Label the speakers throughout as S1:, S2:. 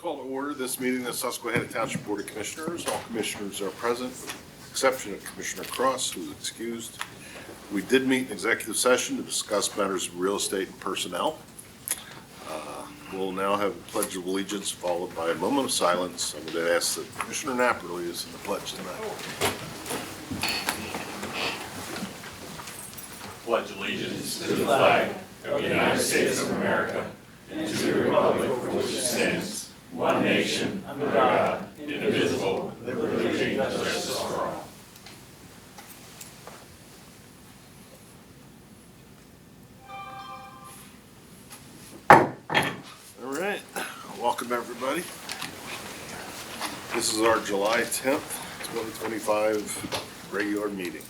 S1: Call to order this meeting of the Susquehanna Township Board of Commissioners. All commissioners are present, with the exception of Commissioner Cross, who is excused. We did meet in executive session to discuss matters of real estate and personnel. We'll now have a pledge of allegiance followed by a moment of silence. I would ask that Commissioner Napperly is in the pledge tonight.
S2: Pledge allegiance to the flag of the United States of America and to the republic for which it stands, one nation, under God, indivisible, with liberty and justice for all.
S1: All right, welcome everybody. This is our July 10th, 2025 regular meeting.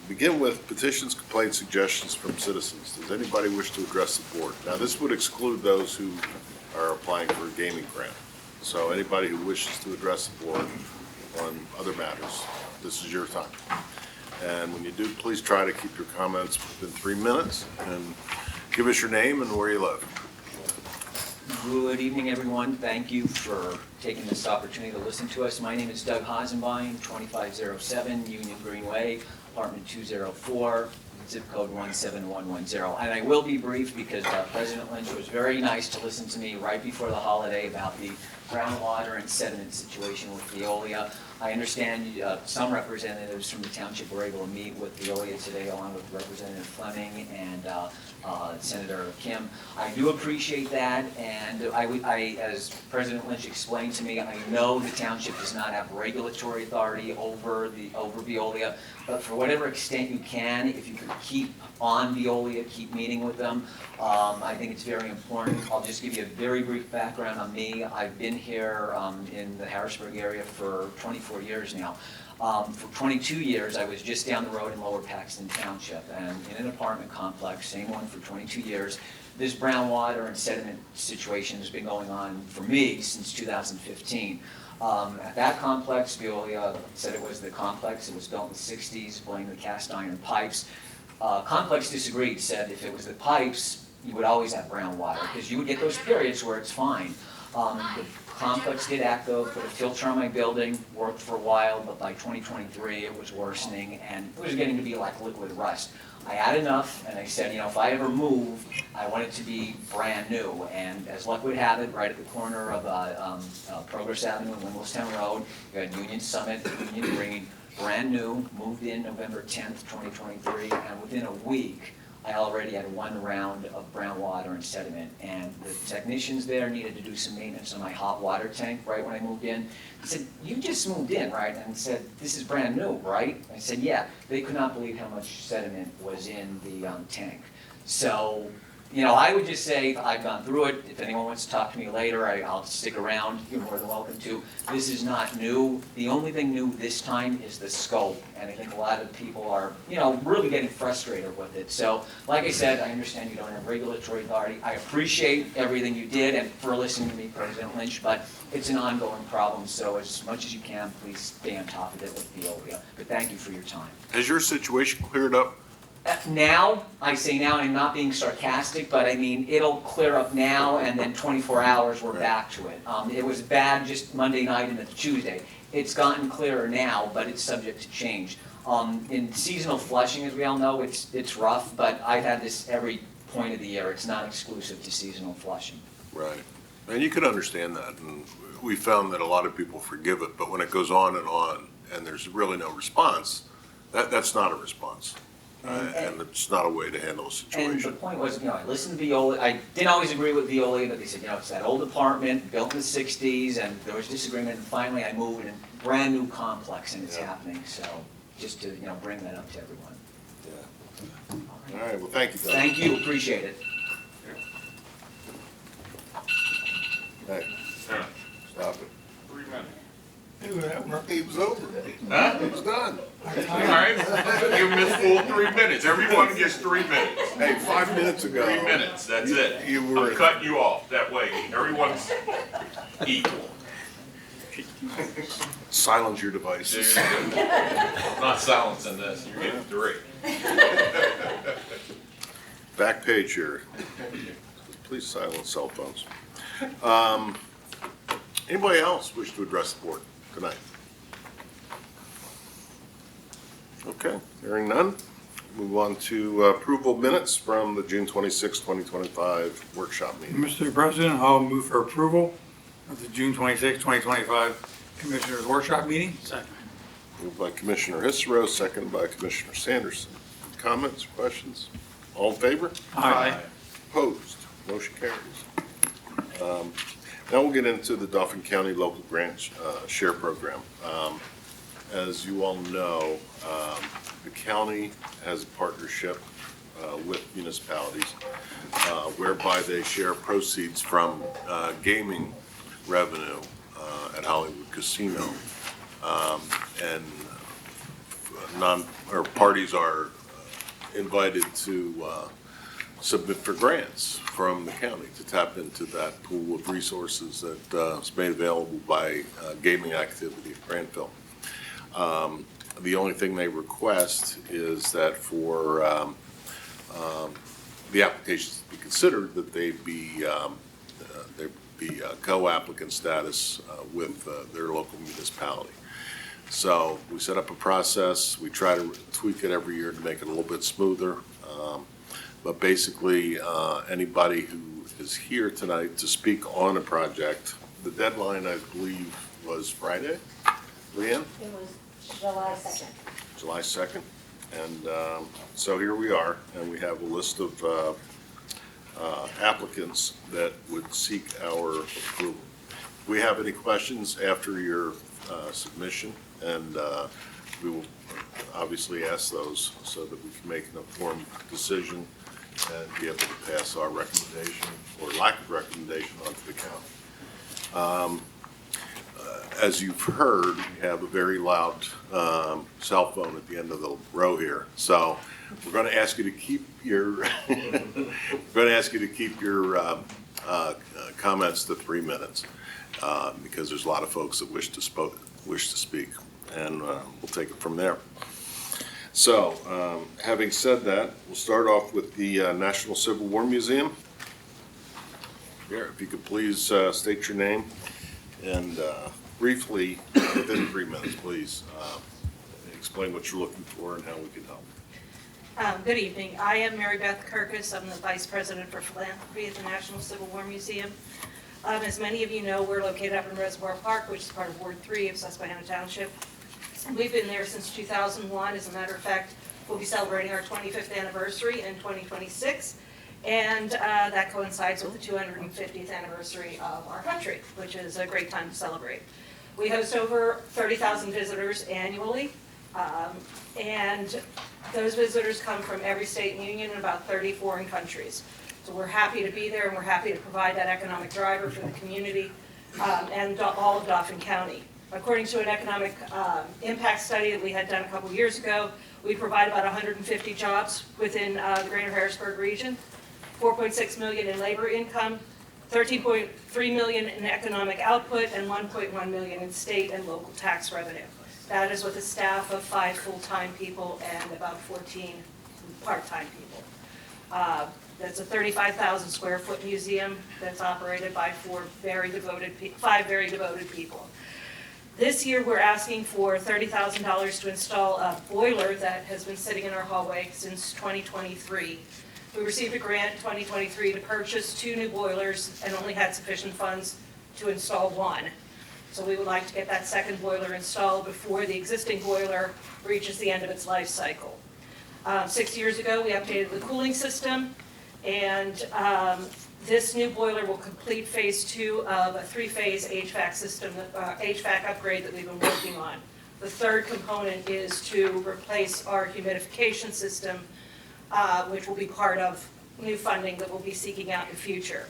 S1: Begin with petitions, complaints, suggestions from citizens. Does anybody wish to address the board? Now, this would exclude those who are applying for a gaming grant. So anybody who wishes to address the board on other matters, this is your time. And when you do, please try to keep your comments within 3 minutes and give us your name and where you live.
S3: Good evening, everyone. Thank you for taking this opportunity to listen to us. My name is Doug Hasenbein, 2507 Union Greenway, apartment 204, zip code 17110. And I will be brief because President Lynch was very nice to listen to me right before the holiday about the groundwater and sediment situation with Veolia. I understand some representatives from the township were able to meet with Veolia today, along with Representative Fleming and Senator Kim. I do appreciate that, and I, as President Lynch explained to me, I know the township does not have regulatory authority over Veolia, but for whatever extent you can, if you could keep on Veolia, keep meeting with them, I think it's very important. I'll just give you a very brief background on me. I've been here in the Harrisburg area for 24 years now. For 22 years, I was just down the road in Lower Paxton Township, and in an apartment complex, same one for 22 years. This brown water and sediment situation has been going on for me since 2015. At that complex, Veolia said it was the complex. It was built in the 60s, blamed the cast iron pipes. Complex disagreed, said if it was the pipes, you would always have brown water, because you would get those periods where it's fine. The complex did act though, put a filter on my building, worked for a while, but by 2023 it was worsening and it was getting to be like liquid rust. I had enough, and I said, if I ever move, I want it to be brand new. And as luck would have it, right at the corner of Progress Avenue and Windlesstown Road, you had Union Summit, Union Green, brand new, moved in November 10th, 2023, and within a week, I already had one round of brown water and sediment, and the technicians there needed to do some maintenance on my hot water tank right when I moved in. They said, "You just moved in, right?" And said, "This is brand new, right?" I said, "Yeah." They could not believe how much sediment was in the tank. So, I would just say I've gone through it. If anyone wants to talk to me later, I'll stick around. You're more than welcome to. This is not new. The only thing new this time is the scope, and I think a lot of people are, really getting frustrated with it. So, like I said, I understand you don't have regulatory authority. I appreciate everything you did and for listening to me, President Lynch, but it's an ongoing problem, so as much as you can, please stay on top of it with Veolia. But thank you for your time.
S1: Has your situation cleared up?
S3: Now, I say now, and I'm not being sarcastic, but I mean, it'll clear up now, and then 24 hours, we're back to it. It was bad just Monday night and Tuesday. It's gotten clearer now, but it's subject to change. In seasonal flushing, as we all know, it's rough, but I've had this every point of the year. It's not exclusive to seasonal flushing.
S1: Right. And you can understand that. And we found that a lot of people forgive it, but when it goes on and there's really no response, that's not a response. And it's not a way to handle a situation.
S3: And the point was, I listened to Veolia. I didn't always agree with Veolia, but they said, it's that old apartment built in the 60s, and there was disagreement, and finally I moved in a brand new complex, and it's happening. So just to, bring that up to everyone.
S1: Yeah. All right, well, thank you, Doug.
S3: Thank you, appreciate it.
S1: Hey, stop it.
S2: 3 minutes.
S1: He was over.
S2: Huh?
S1: He was done.
S2: All right, give him his full 3 minutes. Everyone gets 3 minutes.
S1: Hey, 5 minutes ago.
S2: 3 minutes, that's it.
S1: You were.
S2: I'm cutting you off, that way everyone's equal.
S1: Silence your devices.
S2: I'm not silencing this, you're getting 3.
S1: Back page here. please silence cell phones. Anybody else wish to address the board tonight? Okay, hearing none. Move on to approval of minutes from the June 26, 2025 workshop meeting.
S4: Mr. President, I'll move for approval of the June 26, 2025 Commissioners' Workshop meeting. Second.
S1: Moved by Commissioner Hisro, seconded by Commissioner Sanderson. Comments, questions? All in favor?
S4: Aye.
S1: Opposed? Motion carries. Now we'll get into the Dauphin County Local Grant Share Program. As you all know, the county has a partnership with municipalities whereby they share proceeds from gaming revenue at Hollywood Casino. And parties are invited to submit for grants from the county to tap into that pool of resources that is made available by gaming activity at Granville. The only thing they request is that for the applications to be considered, that they be co-applicant status with their local municipality. So we set up a process. We try to tweak it every year to make it a little bit smoother. But basically, anybody who is here tonight to speak on a project, the deadline, I believe, was Friday. Leanne?
S5: It was July 2nd.
S1: July 2nd. And so here we are, and we have a list of applicants that would seek our approval. If we have any questions after your submission, and we will obviously ask those so that we can make an informed decision and be able to pass our recommendation or lack of recommendation onto the county. As you've heard, we have a very loud cell phone at the end of the row here. So we're going to ask you to keep your comments to 3 minutes because there's a lot of folks that wish to speak, and we'll take it from there. So, having said that, we'll start off with the National Civil War Museum. Here, if you could please state your name and briefly, within 3 minutes, please, explain what you're looking for and how we can help.
S5: Good evening. I am Mary Beth Kirkus. I'm the Vice President for Philanthropy at the National Civil War Museum. As many of you know, we're located up in Reservoir Park, which is part of Ward 3 of Susquehanna Township. We've been there since 2001. As a matter of fact, we'll be celebrating our 25th anniversary in 2026, and that coincides with the 250th anniversary of our country, which is a great time to celebrate. We host over 30,000 visitors annually, and those visitors come from every state and union and about 30 foreign countries. So we're happy to be there, and we're happy to provide that economic driver for the community and all of Dauphin County. According to an economic impact study that we had done a couple years ago, we provide about 150 jobs within the greater Harrisburg region, 4.6 million in labor income, 13.3 million in economic output, and 1.1 million in state and local tax revenue. That is with a staff of 5 full-time people and about 14 part-time people. That's a 35,000 square foot museum that's operated by 5 very devoted people. This year, we're asking for $30,000 to install a boiler that has been sitting in our hallway since 2023. We received a grant in 2023 to purchase 2 new boilers and only had sufficient funds to install 1. So we would like to get that second boiler installed before the existing boiler reaches the end of its life cycle. 6 years ago, we updated the cooling system, and this new boiler will complete phase 2 of a 3-phase HVAC system, HVAC upgrade that we've been working on. The third component is to replace our humidification system, which will be part of new funding that we'll be seeking out in the future.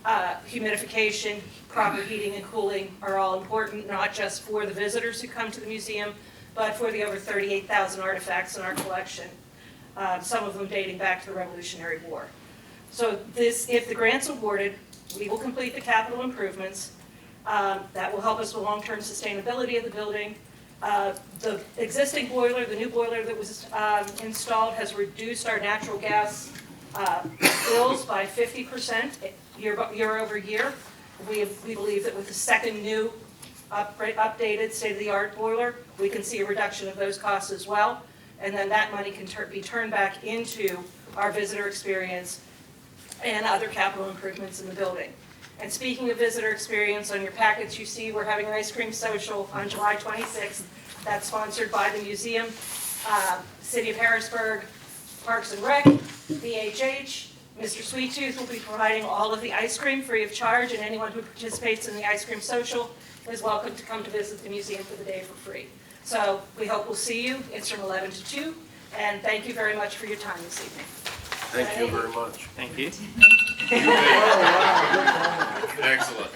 S5: Humidification, proper heating and cooling are all important, not just for the visitors who come to the museum, but for the over 38,000 artifacts in our collection, some of them dating back to the Revolutionary War. So if the grant's awarded, we will complete the capital improvements. That will help us with long-term sustainability of the building. The existing boiler, the new boiler that was installed, has reduced our natural gas bills by 50% year over year. We believe that with the second new updated state-of-the-art boiler, we can see a reduction of those costs as well. And then that money can be turned back into our visitor experience and other capital improvements in the building. And speaking of visitor experience, on your packets you see we're having an ice cream social on July 26th. That's sponsored by the museum, City of Harrisburg, Parks and Rec, VHH. Mr. Sweet Tooth will be providing all of the ice cream free of charge, and anyone who participates in the ice cream social is welcome to come to visit the museum for the day for free. So we hope we'll see you. It's from 11 to 2, and thank you very much for your time this evening.
S1: Thank you very much.
S2: Thank you.
S1: Excellent.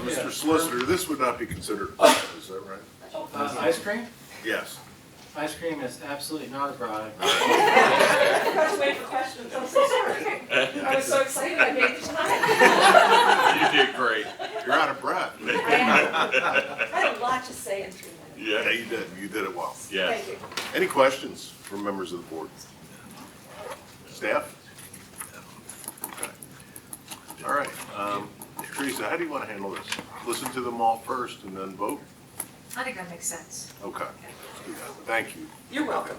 S1: Mr. Solicitor, this would not be considered, is that right?
S6: Ice cream?
S1: Yes.
S6: Ice cream is absolutely not a bribe.
S5: I forgot to wait for questions. I'm so sorry. I was so excited I made the time.
S1: You did great. You're out of breath.
S5: I had a lot to say in 3 minutes.
S1: Yeah, you did. You did it well.
S5: Thank you.
S1: Any questions from members of the board? Staff? Okay. All right. Teresa, how do you want to handle this? Listen to them all first and then vote?
S7: I think that makes sense.
S1: Okay. Let's do that. Thank you.
S5: You're welcome.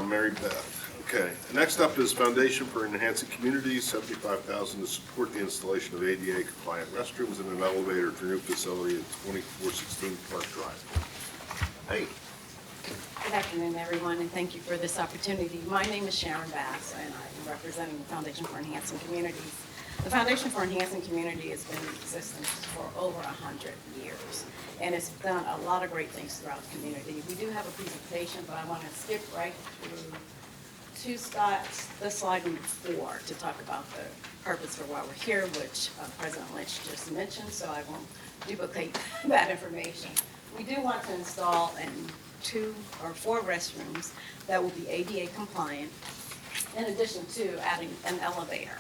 S1: Mary Beth. Okay. Next up is Foundation for Enhancing Communities, $75,000 to support the installation of ADA compliant restrooms and an elevator at the new facility at 2416 Park Drive. Hey.
S7: Good afternoon, everyone, and thank you for this opportunity. My name is Sharon Bass, and I'm representing the Foundation for Enhancing Communities. The Foundation for Enhancing Community has been in existence for over 100 years, and it's done a lot of great things throughout the community. We do have a presentation, but I want to skip right through the slide number 4 to talk about the purpose for why we're here, which President Lynch just mentioned, so I won't duplicate that information. We do want to install 2 or 4 restrooms that will be ADA compliant, in addition to adding an elevator.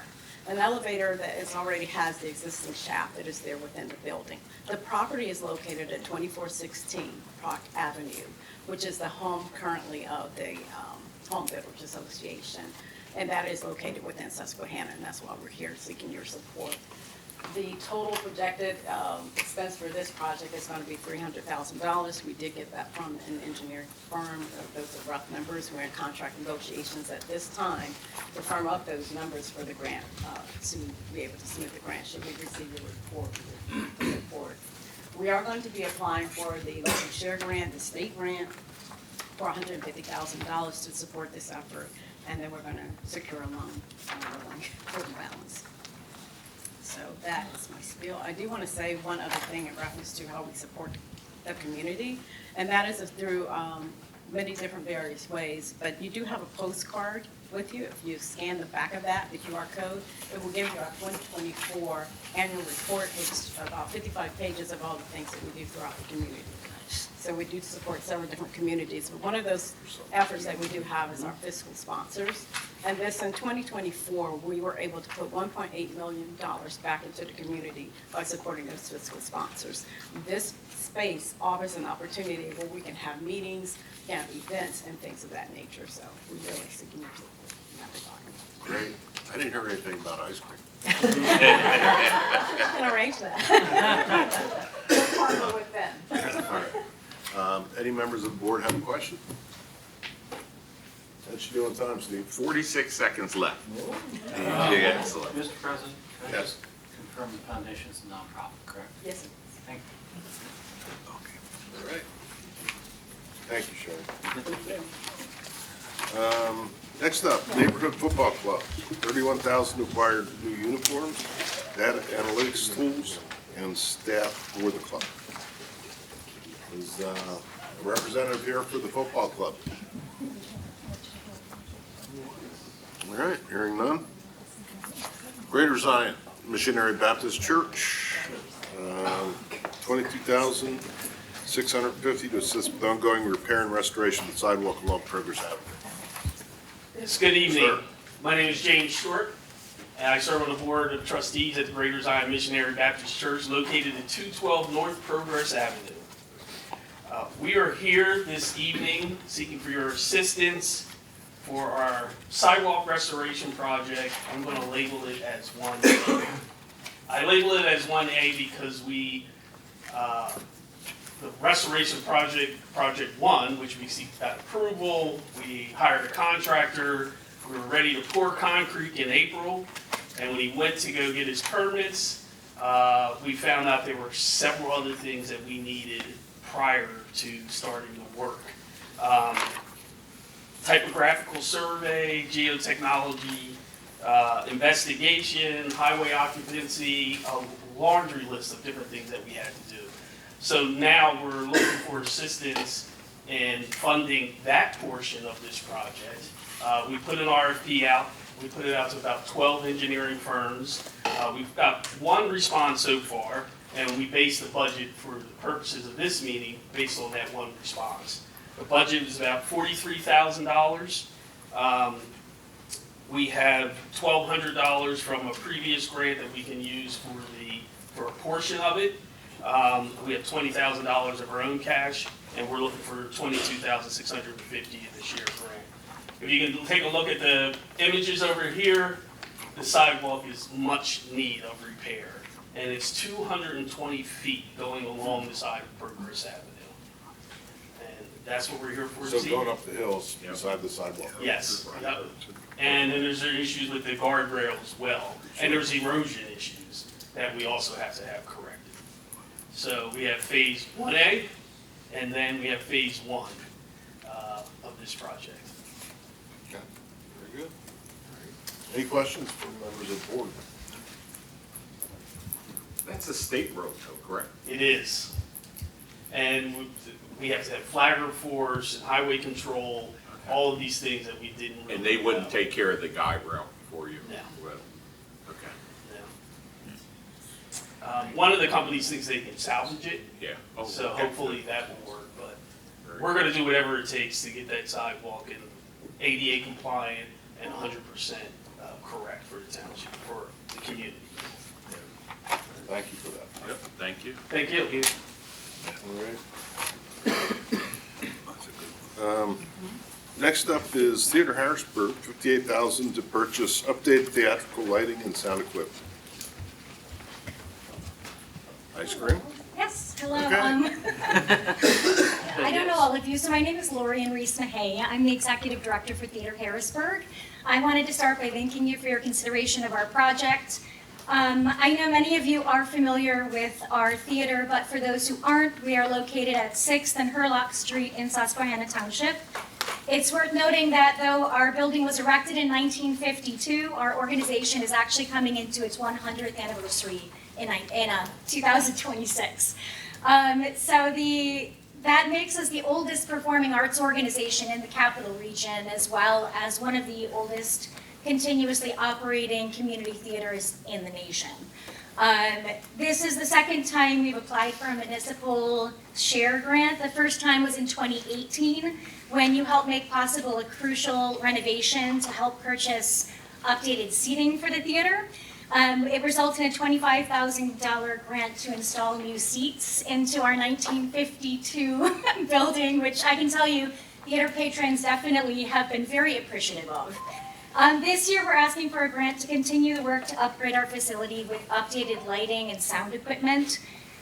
S7: An elevator that already has the existing shaft that is there within the building. The property is located at 2416 Park Avenue, which is the home currently of the Home Builders Association, and that is located within Susquehanna, and that's why we're here seeking your support. The total projected expense for this project is going to be $300,000. We did get that from an engineering firm. Those are rough numbers. We're in contract negotiations at this time to firm up those numbers for the grant, to be able to submit the grant should we receive your report. We are going to be applying for the local share grant, the state grant, for $150,000 to support this effort, and then we're going to secure a loan for the balance. So that is my spiel. I do want to say one other thing in reference to how we support the community, and that is through many different various ways. But you do have a postcard with you. If you scan the back of that, the QR code, it will give you our 2024 annual report, which is about 55 pages of all the things that we do throughout the community. So we do support several different communities, but one of those efforts that we do have is our fiscal sponsors. And this, in 2024, we were able to put $1.8 million back into the community by supporting those fiscal sponsors. This space offers an opportunity where we can have meetings, can have events, and things of that nature. So we really seek your support in that regard.
S1: Great. I didn't hear anything about ice cream.
S7: I can arrange that. We'll partner with them.
S1: All right. Any members of the board have a question? How'd you do on time, Steve?
S8: 46 seconds left. Yeah, excellent.
S6: Mr. President, can I
S1: Yes.
S6: just confirm the foundation is a nonprofit, correct?
S7: Yes, sir.
S6: Thank you.
S1: Okay. All right. Thank you, Sharon. Next up, Neighborhood Football Club, $31,000 to acquire new uniforms, data analytics tools, and staff for the club. Is a representative here for the football club? All right, hearing none. Greater Zion Missionary Baptist Church, $22,650 to assist with ongoing repair and restoration of the sidewalk along Progress Avenue.
S9: Yes, good evening.
S1: Sir.
S9: My name is James Short, and I serve on the Board of Trustees at the Greater Zion Missionary Baptist Church located at 212 North Progress Avenue. We are here this evening seeking for your assistance for our sidewalk restoration project. I'm going to label it as 1A. I label it as 1A because the restoration project 1, which we got approval, we hired a contractor, we were ready to pour concrete in April, and when he went to go get his permits, we found out there were several other things that we needed prior to starting the work. Typographical survey, geotechnology, investigation, highway occupancy, a laundry list of different things that we had to do. So now we're looking for assistance in funding that portion of this project. We put an RFP out. We put it out to about 12 engineering firms. We've got one response so far, and we based the budget for the purposes of this meeting based on that one response. The budget is about $43,000. We have $1,200 from a previous grant that we can use for a portion of it. We have $20,000 of our own cash, and we're looking for $22,650 in this year's grant. If you can take a look at the images over here, the sidewalk is much need of repair, and it's 220 feet going along the side of Progress Avenue. And that's what we're here for.
S1: So going up the hills beside the sidewalk.
S9: Yes. Yep. And then there's issues with the guardrail as well, and there's erosion issues that we also have to have corrected. So we have phase 1A, and then we have phase 1 of this project.
S1: Okay, very good. Any questions from members of the board?
S8: That's a state road though, correct?
S9: It is. And we have to have flagger force and highway control, all of these things that we didn't really
S8: And they wouldn't
S9: know.
S8: take care of the guy route for you?
S9: No.
S8: Well, okay,
S9: Yeah. One of the companies thinks they can salvage it,
S8: yeah. Oh,
S9: so
S8: okay.
S9: hopefully that will work, but
S8: Very
S9: we're gonna do whatever it takes to get that sidewalk in ADA compliant and 100% correct for the township, for the community.
S1: Thank you for that.
S8: Yep, thank you.
S9: Thank you.
S1: All right. Next up is Theater Harrisburg, $58,000 to purchase updated theatrical lighting and sound equipment. Ice cream?
S10: Yes, hello.
S1: Okay.
S10: I don't know all of you, so my name is Lori Ann Reese Mahay. I'm the Executive Director for Theater Harrisburg. I wanted to start by thanking you for your consideration of our project. I know many of you are familiar with our theater, but for those who aren't, we are located at 6th and Hurlock Street in Susquehanna Township. It's worth noting that though our building was erected in 1952, our organization is actually coming into its 100th anniversary in 2026. That makes us the oldest performing arts organization in the capital region, as well as one of the oldest continuously operating community theaters in the nation. This is the second time we've applied for a municipal share grant. The first time was in 2018, when you helped make possible a crucial renovation to help purchase updated seating for the theater. It resulted in a $25,000 grant to install new seats into our 1952 building, which I can tell you, theater patrons definitely have been very appreciative of. This year, we're asking for a grant to continue the work to upgrade our facility with updated lighting and sound equipment.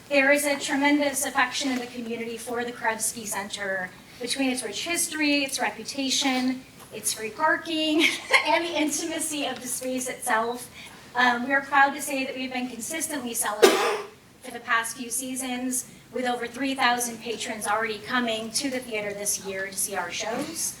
S10: There is a tremendous affection in the community for the Krebsky Center between its rich history, its reputation, its free parking, and the intimacy of the space itself. We are proud to say that we've been consistently selling out for the past few seasons, with over 3,000 patrons already coming to the theater this year to see our shows.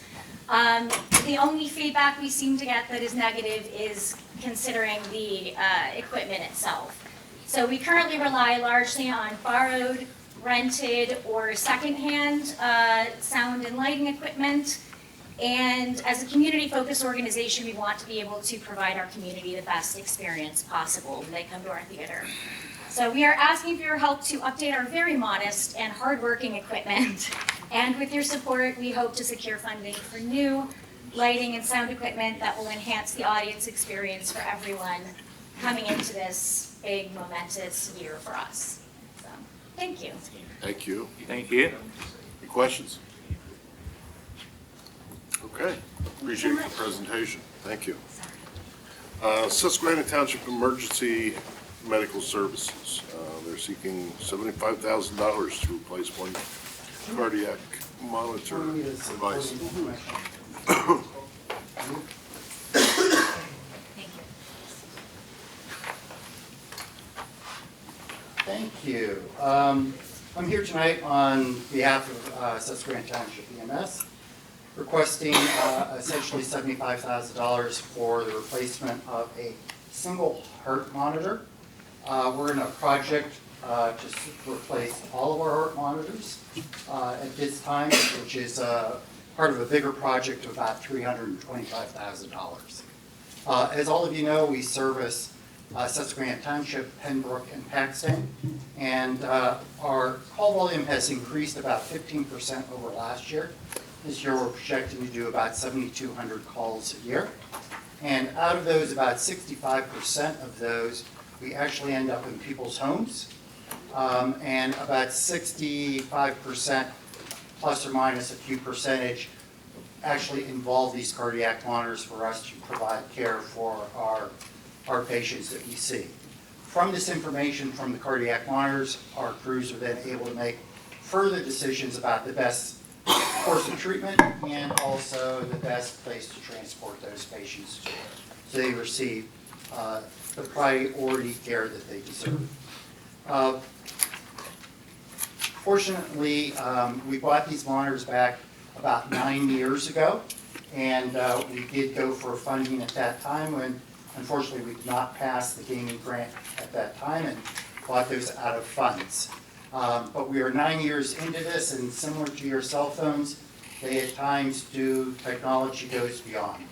S10: The only feedback we seem to get that is negative is considering the equipment itself. So we currently rely largely on borrowed, rented, or secondhand sound and lighting equipment. And as a community-focused organization, we want to be able to provide our community the best experience possible when they come to our theater. So we are asking for your help to update our very modest and hardworking equipment. And with your support, we hope to secure funding for new lighting and sound equipment that will enhance the audience experience for everyone coming into this big, momentous year for us. So, thank you.
S1: Thank you.
S4: Thank you.
S1: questions? Okay, appreciate the presentation. Thank you. Susquehanna Township Emergency Medical Services. They're seeking $75,000 to replace one cardiac monitor device.
S11: Thank you. I'm here tonight on behalf of Susquehanna Township EMS, requesting essentially $75,000 for the replacement of a single heart monitor. We're in a project to replace all of our heart monitors at this time, which is part of a bigger project of about $325,000. As all of you know, we service Susquehanna Township, Pembroke, and Paxton, and our call volume has increased about 15% over last year. This year we're projecting to do about 7,200 calls a year, and out of those, about 65% of those we actually end up in people's homes, and about 65% plus or minus a few percentage actually involve these cardiac monitors for us to provide care for our patients that we see. From this information from the cardiac monitors, our crews are then able to make further decisions about the best course of treatment and also the best place to transport those patients to, so they receive the priority care that they deserve. Fortunately, we bought these monitors back about 9 years ago, and we did go for funding at that time when unfortunately we did not pass the gaming grant at that time and bought those out of funds. But we are 9 years into this, and similar to your cell phones, they at times do, technology goes beyond.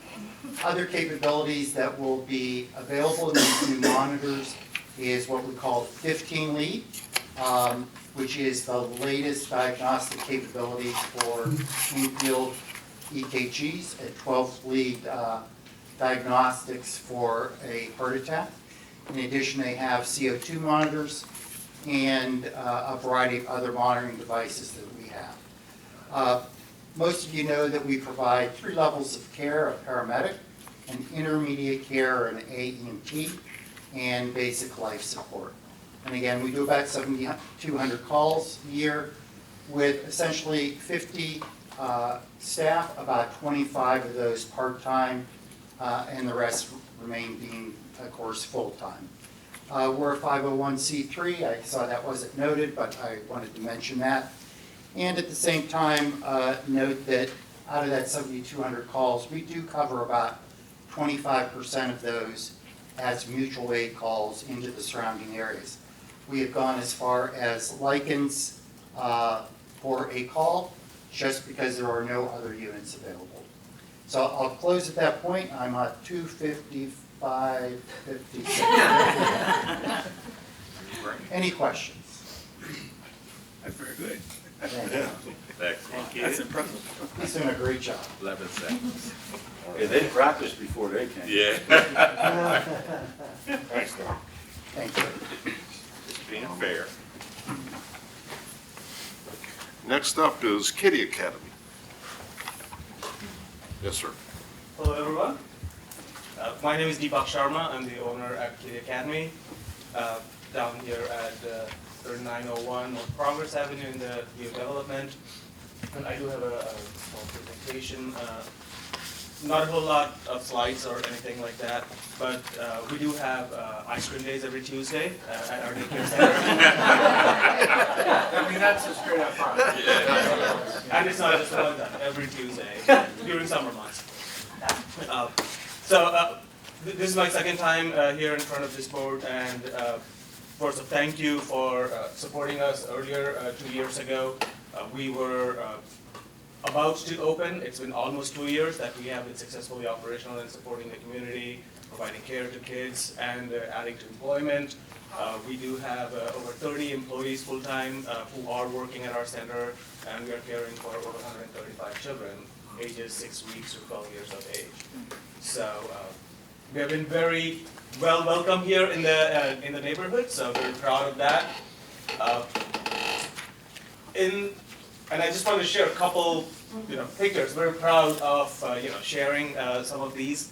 S11: Other capabilities that will be available in these new monitors is what we call 15 lead, which is the latest diagnostic capabilities for in-field EKGs, and 12 lead diagnostics for a heart attack. In addition, they have CO2 monitors and a variety of other monitoring devices that we have. Most of you know that we provide 3 levels of care: a paramedic, an intermediate care, an AEMT, and basic life support. And again, we do about 7,200 calls a year with essentially 50 staff, about 25 of those part-time, and the rest remain being, of course, full-time. We're a 501c3. I saw that wasn't noted, but I wanted to mention that. And at the same time, note that out of that 7,200 calls, we do cover about 25% of those as mutual aid calls into the surrounding areas. We have gone as far as lichens for a call just because there are no other units available. So I'll close at that point. I'm at 2:55, 56. Any questions?
S4: That's very good.
S11: Thank you.
S8: Excellent.
S4: That's impressive.
S11: He's doing a great job.
S8: 11 seconds.
S2: Yeah, they practiced before they came.
S8: Yeah.
S1: Thanks, Don.
S11: Thank you.
S8: Just being fair.
S1: Next up is Kitty Academy. Yes, sir.
S12: Hello, everyone. My name is Deepak Sharma. I'm the owner at Kitty Academy, down here at 3901 North Progress Avenue in the new development. And I do have a small presentation. Not a whole lot of slides or anything like that, but we do have ice cream days every Tuesday at our daycare center.
S6: I mean, that's a straight up front.
S12: And it's not just one time, every Tuesday during summer months. This is my second time here in front of this board, and first, thank you for supporting us earlier 2 years ago. We were about to open. It's been almost 2 years that we have been successfully operational and supporting the community, providing care to kids, and adding to employment. We do have over 30 employees full-time who are working at our center, and we are caring for over 135 children, ages 6 weeks to 12 years of age. So we have been very well welcome here in the neighborhood, so we're proud of that. In And I just want to share a couple, pictures. Very proud of, sharing some of these.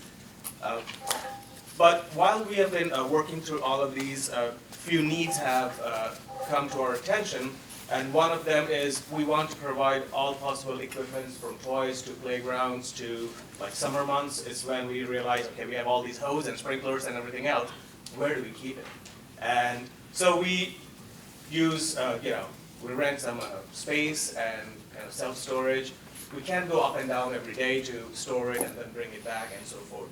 S12: But while we have been working through all of these, few needs have come to our attention. And one of them is we want to provide all possible equipment, from toys to playgrounds to like summer months is when we realize, okay, we have all these hoses and sprinklers and everything else. Where do we keep it? And so we use, we rent some space and kind of self-storage. We can't go up and down every day to store it and then bring it back and so forth.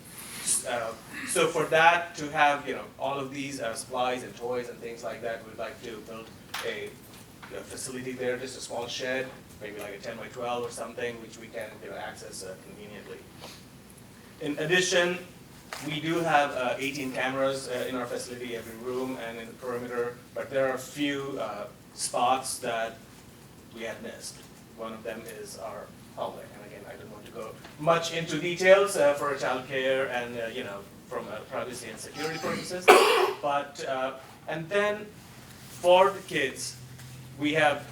S12: So for that, to have all of these supplies and toys and things like that, we'd like to build a facility there, just a small shed, maybe like a 10 by 12 or something, which we can access conveniently. In addition, we do have 18 cameras in our facility, every room and in the perimeter, but there are a few spots that we have missed. One of them is our hallway, and again, I don't want to go much into details for child care and from privacy and security purposes. But and then for the kids, we have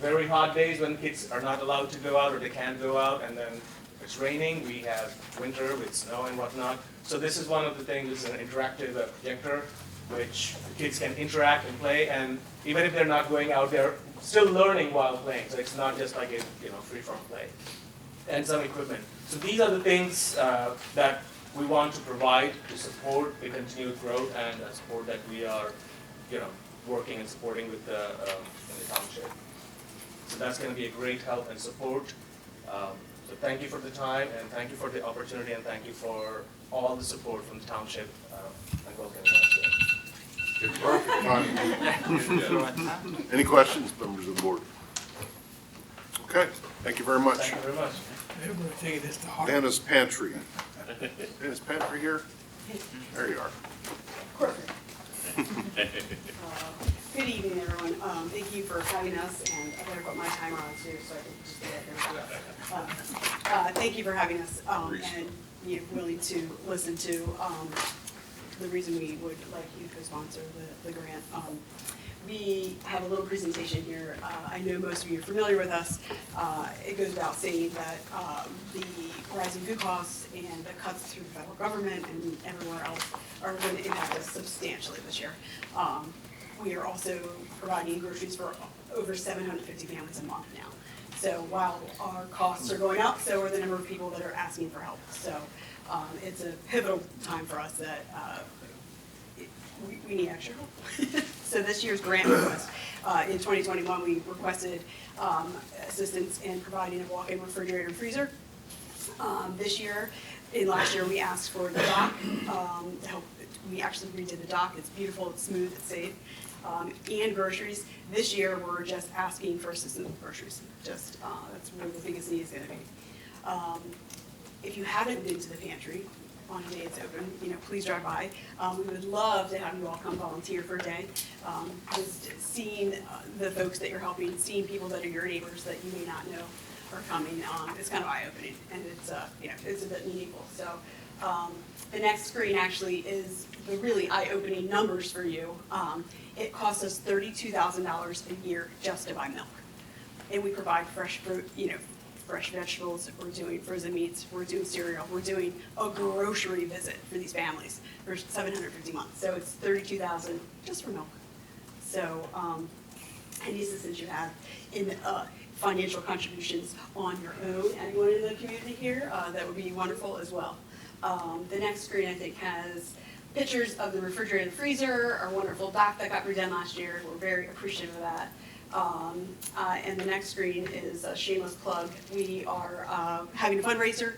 S12: very hot days when kids are not allowed to go out or they can't go out, and then it's raining. We have winter with snow and whatnot. So this is one of the things. It's an interactive projector, which the kids can interact and play, and even if they're not going out, they're still learning while playing. So it's not just like a free-form play. And some equipment. So these are the things that we want to provide to support the continued growth and support that we are, working and supporting with in the township. So that's going to be a great help and support. So thank you for the time, and thank you for the opportunity, and thank you for all the support from the township, and welcoming us here.
S1: Perfect. Any questions, members of the board? Okay, thank you very much.
S12: Thank you very much.
S4: Everybody taking this to heart.
S1: Anna's Pantry. Anna's Pantry here? There you are.
S13: Good evening, everyone. Thank you for having us, and I better put my timer on too, so I can just get everybody. Thank you for having us, and willing to listen to the reason we would like you to sponsor the grant. We have a little presentation here. I know most of you are familiar with us. It goes without saying that the rising food costs and the cuts through the federal government and everywhere else are going to impact us substantially this year. We are also providing groceries for over 750 families a month now. So while our costs are going up, so are the number of people that are asking for help. So it's a pivotal time for us that we need extra help. So this year's grant request, in 2021, we requested assistance in providing a walk-in refrigerator and freezer. Last year, we asked for the dock to help. We actually redid the dock. It's beautiful, it's smooth, it's safe, and groceries. This year, we're just asking for assistance with groceries. That's where the biggest need is going to be. If you haven't been to the pantry on the day it's open, please drive by. We would love to have you all come volunteer for a day. Just seeing the folks that you're helping, seeing people that are your neighbors that you may not know are coming, it's kind of eye-opening, and it's a bit meaningful. So the next screen actually is the really eye-opening numbers for you. It costs us $32,000 a year just to buy milk, and we provide fresh fruit, fresh vegetables, we're doing frozen meats, we're doing cereal, we're doing a grocery visit for these families for 750 months. So it's $32,000 just for milk. So any assistance you have in financial contributions on your own, anyone in the community here, that would be wonderful as well. The next screen, I think, has pictures of the refrigerator and freezer, our wonderful dock that got redone last year. We're very appreciative of that. And the next screen is a shameless plug. We are having a fundraiser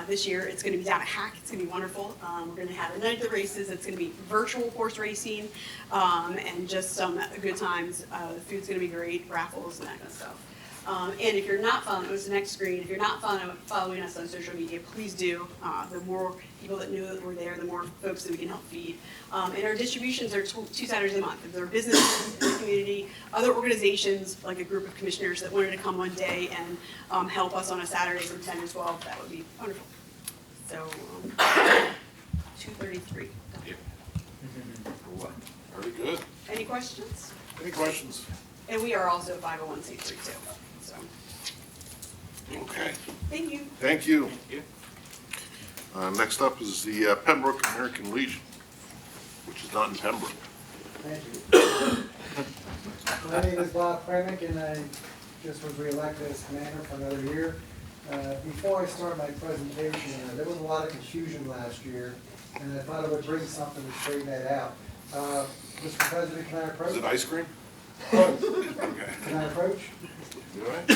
S13: this year. It's going to be down at Hack. It's going to be wonderful. We're going to have a night of the races. It's going to be virtual horse racing and just some good times. The food's going to be great, raffles and that kind of stuff. And if you're not following, it was the next screen, if you're not following us on social media, please do. The more people that know that we're there, the more folks that we can help feed. And our distributions are two Saturdays a month. If there are businesses in the community, other organizations, like a group of commissioners that wanted to come one day and help us on a Saturday from 10 to 12, that would be wonderful. So, 2:33.
S1: Very good.
S13: Any questions?
S1: Any questions?
S13: And we are also 501c3 too. So,
S1: Okay,
S13: thank you.
S1: thank you.
S12: Thank you.
S1: Next up is the Pembroke American Legion, which is not in Pembroke.
S14: Thank you. My name is Bob Premick, and I just was reelected as commander for another year. Before I start my presentation, there was a lot of confusion last year, and I thought I would bring something to straighten that out. Mr. President, can I approach?
S1: Is it ice cream?
S14: Close.
S1: Okay.
S14: Can I approach?
S1: You all right?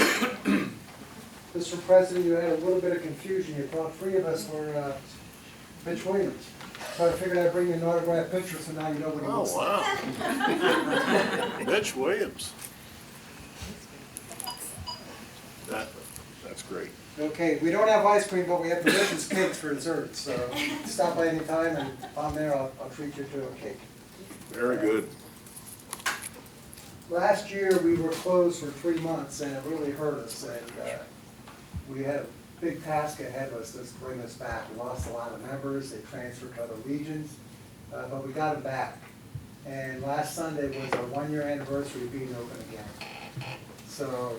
S14: Mr. President, you had a little bit of confusion. You thought three of us were Mitch Williams. So I figured I'd bring you an autographed picture, so now you know what he looks like.
S1: Oh, wow. Mitch Williams. That's great.
S14: Okay, we don't have ice cream, but we have delicious cakes for dessert, so stop by any time, and if I'm there, I'll treat you to a cake.
S1: Very good.
S14: Last year, we were closed for 3 months, and it really hurt us, and we had a big task ahead of us to bring us back. We lost a lot of members, they transferred to other regions, but we got them back. And last Sunday was our 1-year anniversary of being open again. So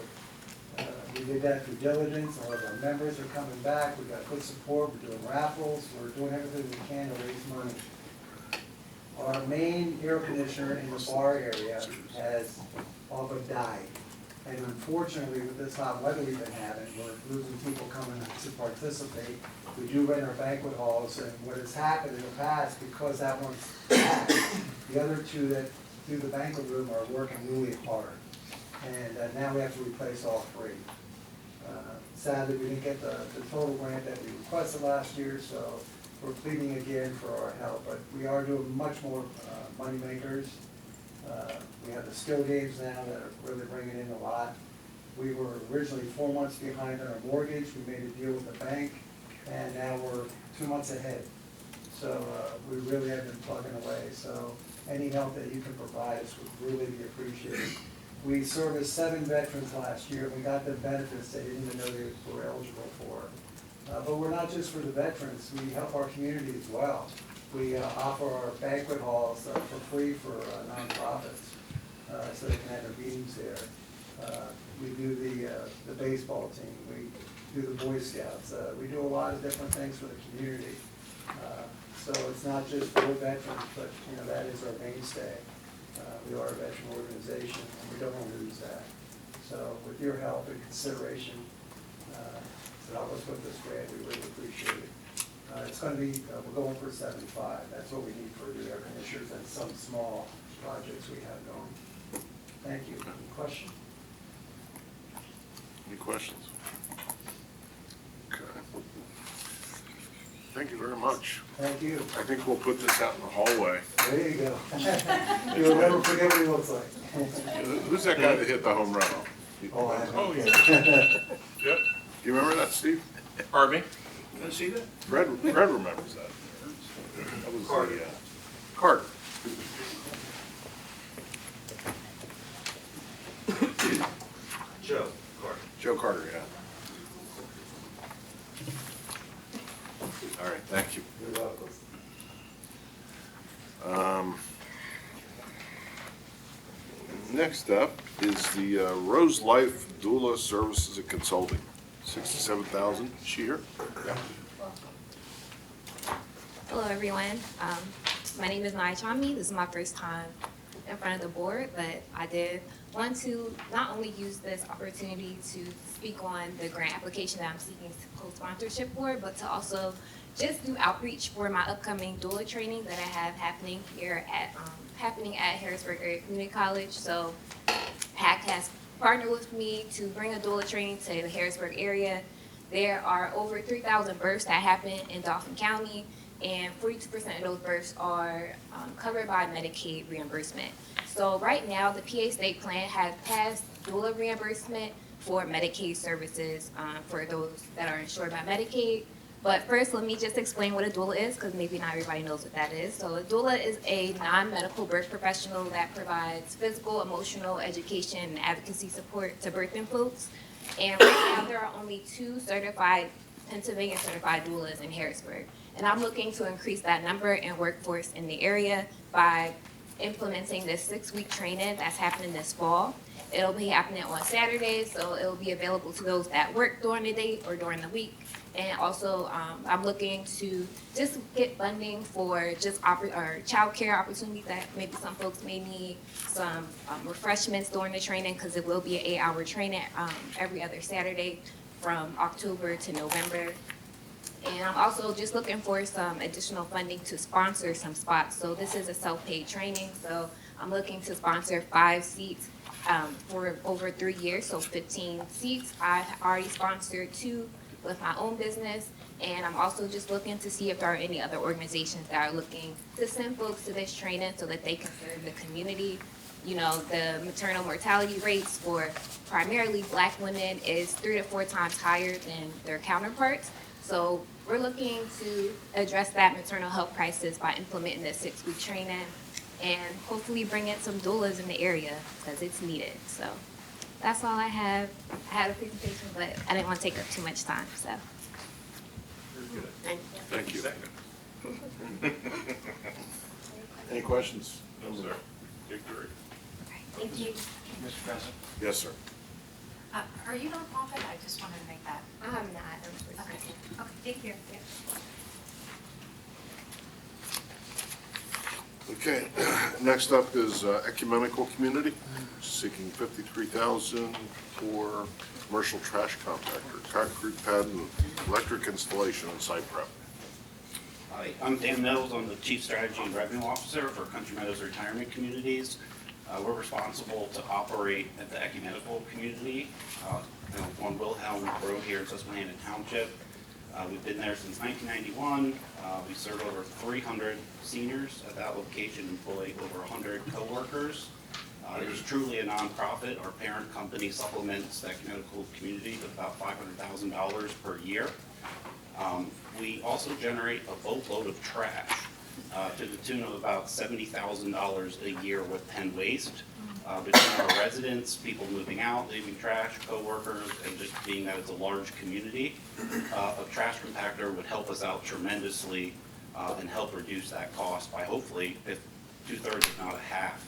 S14: we did that through diligence. All of our members are coming back. We got good support. We're doing raffles. We're doing everything we can to raise money. Our main air conditioner in the bar area has all but died. And unfortunately, with this hot weather we've been having, we're losing people coming to participate. We do rent our banquet halls, and what has happened in the past, because that one's packed, the other two that do the banquet room are working really hard. And now we have to replace all three. Sadly, we didn't get the total grant that we requested last year, so we're pleading again for our help. But we are doing much more money makers. We have the skill games now that are really bringing in a lot. We were originally 4 months behind on our mortgage. We made a deal with the bank, and now we're 2 months ahead. So we really have been plugging away. So any help that you can provide us would really be appreciated. We serviced 7 veterans last year. We got them benefits they didn't even know they were eligible for. But we're not just for the veterans. We help our community as well. We offer our banquet halls for free for nonprofits, so they can have their meetings there. We do the baseball team. We do the Boy Scouts. We do a lot of different things for the community. So it's not just for veterans, but that is our mainstay. We are a veteran organization, and we don't want to lose that. So with your help and consideration to help us with this grant, we really appreciate it. It's going to be, we're going for 75. That's what we need for the air conditioners and some small projects we have going. Thank you. Any question?
S1: Any questions? Okay. Thank you very much.
S14: Thank you.
S1: I think we'll put this out in the hallway.
S14: There you go. You'll never forget what he looks like.
S1: Who's that guy that hit the home run?
S14: Oh,
S1: yeah. Yep. Do you remember that, Steve?
S12: Pardon me?
S1: Did you see that? Fred remembers that. That was Carter. Carter.
S12: Joe Carter.
S1: Joe Carter, yeah. All right, thank you.
S14: You're welcome.
S1: Next up is the Rose Life Doula Services and Consulting, $67,000. Is she here? Yeah.
S15: Hello, everyone. My name is Nai Chami. This is my first time in front of the board, but I did want to not only use this opportunity to speak on the grant application that I'm seeking co-sponsorship for, but to also just do outreach for my upcoming doula training that I have happening here at Harrisburg Area Community College. So PAC has partnered with me to bring a doula training to the Harrisburg area. There are over 3,000 births that happen in Dauphin County, and 42% of those births are covered by Medicaid reimbursement. So right now, the PA state plan has passed doula reimbursement for Medicaid services for those that are insured by Medicaid. But first, let me just explain what a doula is, because maybe not everybody knows what that is. So a doula is a non-medical birth professional that provides physical, emotional, education, and advocacy support to birthing folks. And right now, there are only 2 Pennsylvania certified doulas in Harrisburg. And I'm looking to increase that number and workforce in the area by implementing this 6-week training that's happening this fall. It'll be happening on Saturdays, so it'll be available to those that work during the day or during the week. And also, I'm looking to just get funding for just or childcare opportunities that maybe some folks may need, some refreshments during the training, because it will be an 8-hour training every other Saturday from October to November. And I'm also just looking for some additional funding to sponsor some spots. So this is a self-paid training, so I'm looking to sponsor 5 seats for over 3 years, so 15 seats. I've already sponsored 2 with my own business, and I'm also just looking to see if there are any other organizations that are looking to send folks to this training so that they can serve the community. You know, the maternal mortality rates for primarily Black women is 3 to 4 times higher than their counterparts. So we're looking to address that maternal health crisis by implementing this 6-week training and hopefully bring in some doulas in the area because it's needed. So that's all I have. I had a presentation, but I didn't want to take up too much time, so.
S1: Thank you. Any questions?
S2: No, sir. You're great.
S10: Thank you.
S6: Mr. President?
S1: Yes, sir.
S16: Are you nonprofit? I just wanted to make that.
S15: I'm not.
S16: Okay, okay, thank you. Yeah.
S1: Okay, next up is Ecumenical Community, seeking $53,000 for commercial trash compactor, concrete pad, and electric installation and site prep.
S17: Hi, I'm Dan Mills. I'm the Chief Strategy and Revenue Officer for Country Meadows Retirement Communities. We're responsible to operate at the Ecumenical Community on Wilhelm Road here in Susquehanna Township. We've been there since 1991. We serve over 300 seniors at that location, employ over 100 coworkers. It is truly a nonprofit. Our parent company supplements the Ecumenical Community with about $500,000 per year. We also generate a boatload of trash to the tune of about $70,000 a year with Penn Waste. Between our residents, people moving out, leaving trash, coworkers, and just being that it's a large community, a trash compactor would help us out tremendously and help reduce that cost by hopefully 2/3, if not a half.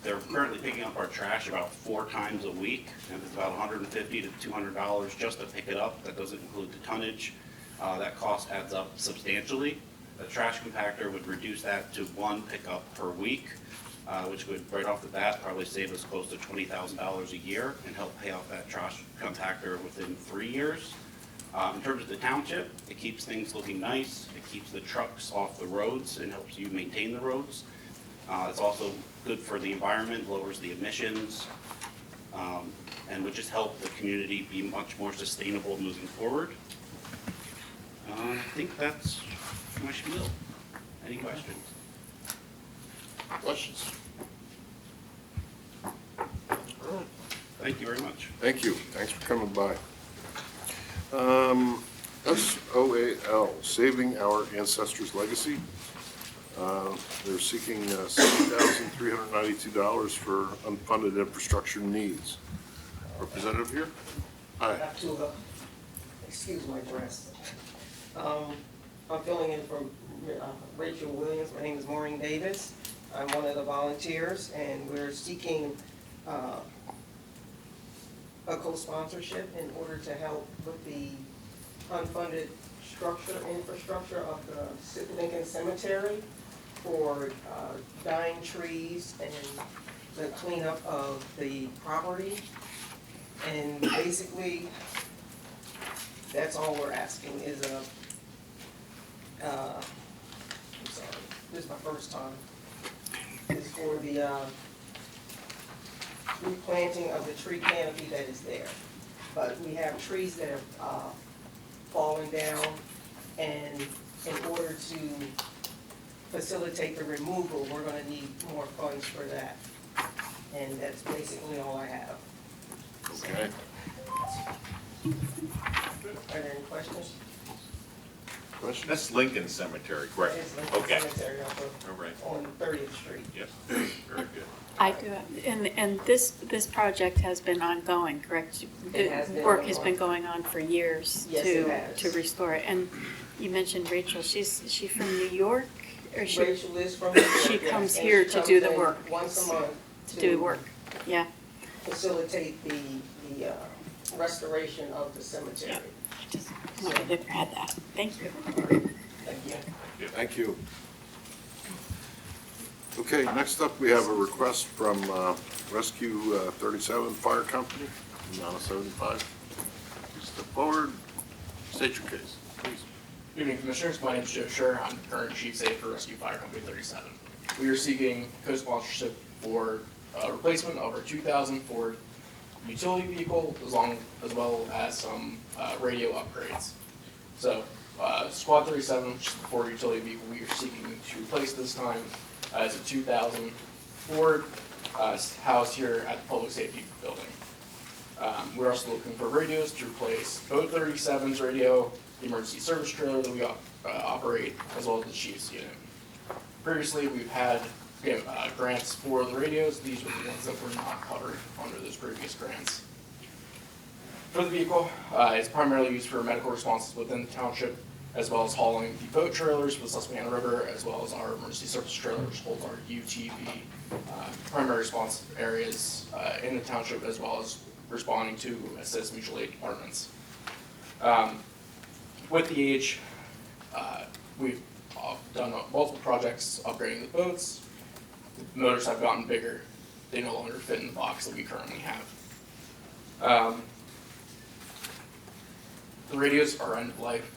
S17: They're currently picking up our trash about 4 times a week, and it's about $150 to $200 just to pick it up. That doesn't include the tonnage. That cost adds up substantially. A trash compactor would reduce that to 1 pickup per week, which would right off the bat probably save us close to $20,000 a year and help pay off that trash compactor within 3 years. In terms of the township, it keeps things looking nice. It keeps the trucks off the roads and helps you maintain the roads. It's also good for the environment, lowers the emissions, and would just help the community be much more sustainable moving forward. I think that's my spiel. Any questions?
S1: Questions?
S17: Thank you very much.
S1: Thank you. Thanks for coming by. SOAL, Saving Our Ancestors' Legacy. They're seeking $7,392 for unfunded infrastructure needs. Representative here? Hi.
S18: Excuse my dress. I'm filling in for Rachel Williams. My name is Maureen Davis. I'm one of the volunteers, and we're seeking a co-sponsorship in order to help with the unfunded infrastructure of the Lincoln Cemetery for dying trees and the cleanup of the property. And basically, that's all we're asking is I'm sorry, this is my first time, is for the replanting of the tree canopy that is there. But we have trees that have fallen down, and in order to facilitate the removal, we're gonna need more funds for that. And that's basically all I have.
S1: Okay.
S18: Are there any questions?
S1: Questions?
S2: That's Lincoln Cemetery, correct?
S18: It's Lincoln
S2: Okay.
S18: Cemetery
S2: All right.
S18: on 30th Street.
S2: Yes, very good.
S16: I do, and this project has been ongoing, correct?
S18: It has been
S16: Work has
S18: ongoing.
S16: been going on for years
S18: Yes, it has.
S16: to restore it. And you mentioned Rachel, is she from New York? Or
S18: Rachel is from New York,
S16: She
S18: yes,
S16: comes
S18: and
S16: here
S18: she
S16: to
S18: comes
S16: do the
S18: in
S16: work.
S18: once a month
S16: To do work. Yeah.
S18: facilitate the restoration of the cemetery.
S16: Just wanted to add that. Thank you.
S1: Thank you. Okay, next up, we have a request from Rescue 37 Fire Company, amount of 75. Please step forward, state your case, please.
S19: Good evening, Commissioners. My name is Joe Scher. I'm the current Chief Safe for Rescue Fire Company 37. We are seeking co-sponsorship for replacement of our 2000 Ford utility vehicle, as well as some radio upgrades. So, Squad 37, which is the Ford utility vehicle we are seeking to replace this time, is a 2000 Ford housed here at the Public Safety Building. We're also looking for radios to replace both 37's radio, the emergency service trailer that we operate, as well as the Chief's unit. Previously, we've had grants for the radios. These were the ones that were not covered under those previous grants. For the vehicle, it's primarily used for medical responses within the township, as well as hauling the boat trailers for the Susquehanna River, as well as our emergency service trailer, which holds our UTV primary response areas in the township, as well as responding to assist mutual aid departments. With the age, we've done multiple projects upgrading the boats. The motors have gotten bigger. They no longer fit in the box that we currently have. The radios are end of life.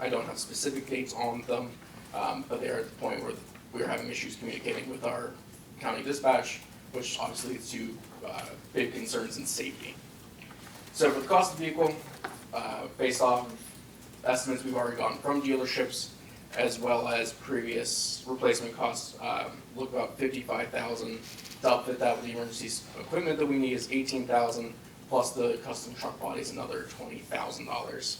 S19: I don't have specific dates on them, but they are at the point where we are having issues communicating with our county dispatch, which obviously leads to big concerns in safety. So for the cost of the vehicle, based off of estimates we've already gotten from dealerships, as well as previous replacement costs, look about $55,000. To outfit that with the emergency equipment that we need is $18,000, plus the custom truck body is another $20,000.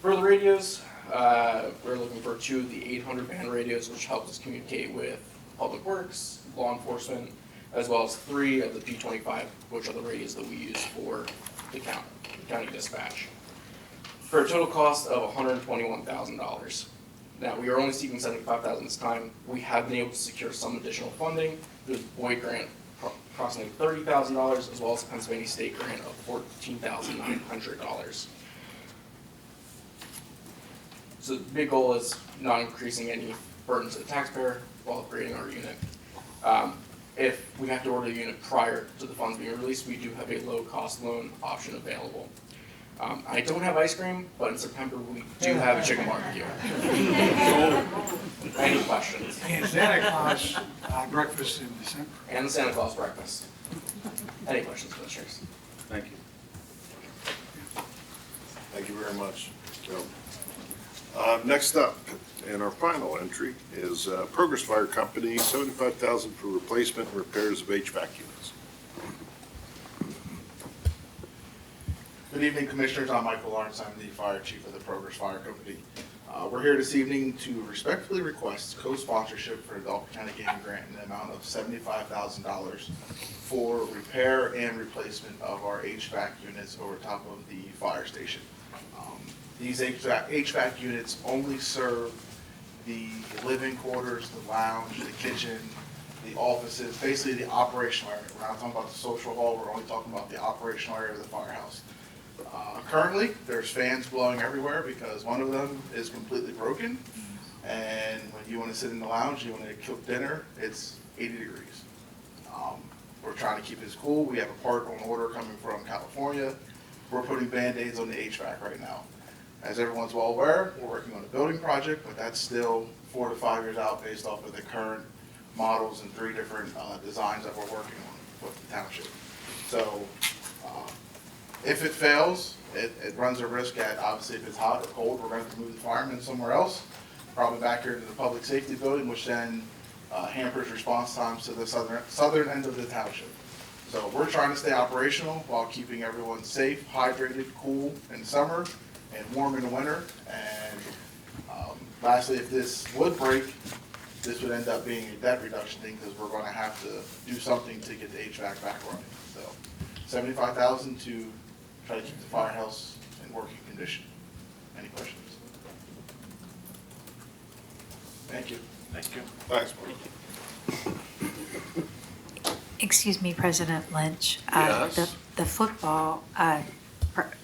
S19: For the radios, we're looking for 2 of the 800 band radios, which helps us communicate with Public Works, law enforcement, as well as 3 of the P25, which are the radios that we use for the county dispatch, for a total cost of $121,000. Now, we are only seeking $75,000 this time. We have been able to secure some additional funding through the Boyd grant, approximately $30,000, as well as the Pennsylvania State grant of $14,900. So the big goal is not increasing any burden to the taxpayer while upgrading our unit. If we have to order the unit prior to the funds being released, we do have a low-cost loan option available. I don't have ice cream, but in September we do have a chicken barbecue. Any questions?
S4: And Santa Claus breakfast in December.
S19: And the Santa Claus breakfast. Any questions, Commissioners?
S1: Thank you. Thank you very much, Joe. Next up, and our final entry, is Progress Fire Company, $75,000 for replacement and repairs of HVAC units.
S20: Good evening, Commissioners. I'm Michael Lawrence. I'm the Fire Chief of the Progress Fire Company. We're here this evening to respectfully request co-sponsorship for the Dauphin County Gaming Grant in the amount of $75,000 for repair and replacement of our HVAC units over top of the fire station. These HVAC units only serve the living quarters, the lounge, the kitchen, the offices, basically the operational area. We're not talking about the social hall, we're only talking about the operational area of the firehouse. Currently, there's fans blowing everywhere because one of them is completely broken. And when you want to sit in the lounge, you want to cook dinner, it's 80 degrees. We're trying to keep it cool. We have a part on order coming from California. We're putting Band-Aids on the HVAC right now. As everyone's well aware, we're working on a building project, but that's still 4 to 5 years out based off of the current models and 3 different designs that we're working on with the township. So if it fails, it runs a risk at, obviously if it's hot or cold, we're going to move the firemen somewhere else, probably back here to the public safety building, which then hampers response times to the southern end of the township. So we're trying to stay operational while keeping everyone safe, hydrated, cool in summer, and warm in the winter. And lastly, if this would break, this would end up being a debt reduction thing because we're going to have to do something to get the HVAC back running. So $75,000 to try to keep the firehouse in working condition. Any questions? Thank you.
S1: Thank you. Thanks, Mark.
S21: Excuse me, President Lynch.
S1: Yes?
S21: The football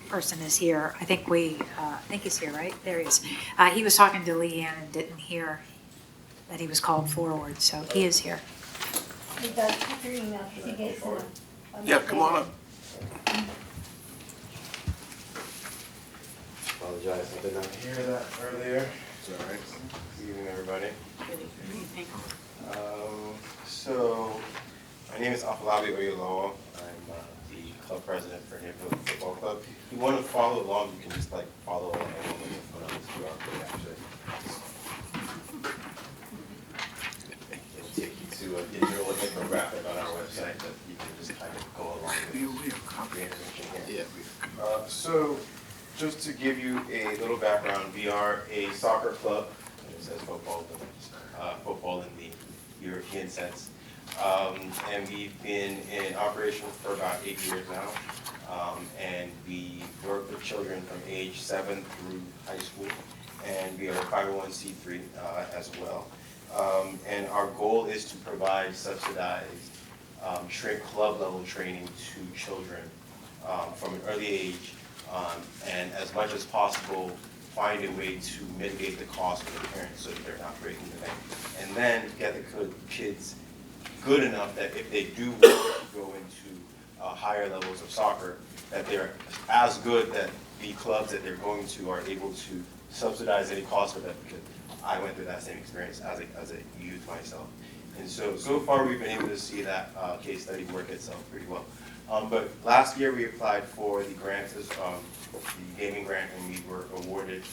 S21: person is here. I think he's here, right? There he is. He was talking to Leanne and didn't hear that he was called forward, so he is here.
S10: It does, check your email, I think it's,
S1: Yeah, come on up.
S22: Apologize, I did not hear that earlier.
S1: It's all right.
S22: Good evening, everybody. So, my name is Afolabi Oyolowo. I'm the club president for Neighborhood Football Club. If you want to follow along, you can just follow along on this QR code actually. It'll take you to a digital infographic on our website that you can just kind of go along with the information here. So, just to give you a little background, we are a soccer club, and it says football, but football in the European sense. And we've been in operation for about 8 years now. And we work with children from age 7 through high school. And we are a 501c3 as well. And our goal is to provide subsidized club level training to children from an early age. And as much as possible, find a way to mitigate the cost for the parents so that they're not breaking the bank. And then get the kids good enough that if they do want to go into higher levels of soccer, that they're as good that the clubs that they're going to are able to subsidize any cost for them, because I went through that same experience as a youth myself. And so far we've been able to see that case study work itself pretty well. But last year we applied for the grant, the gaming grant, and we were awarded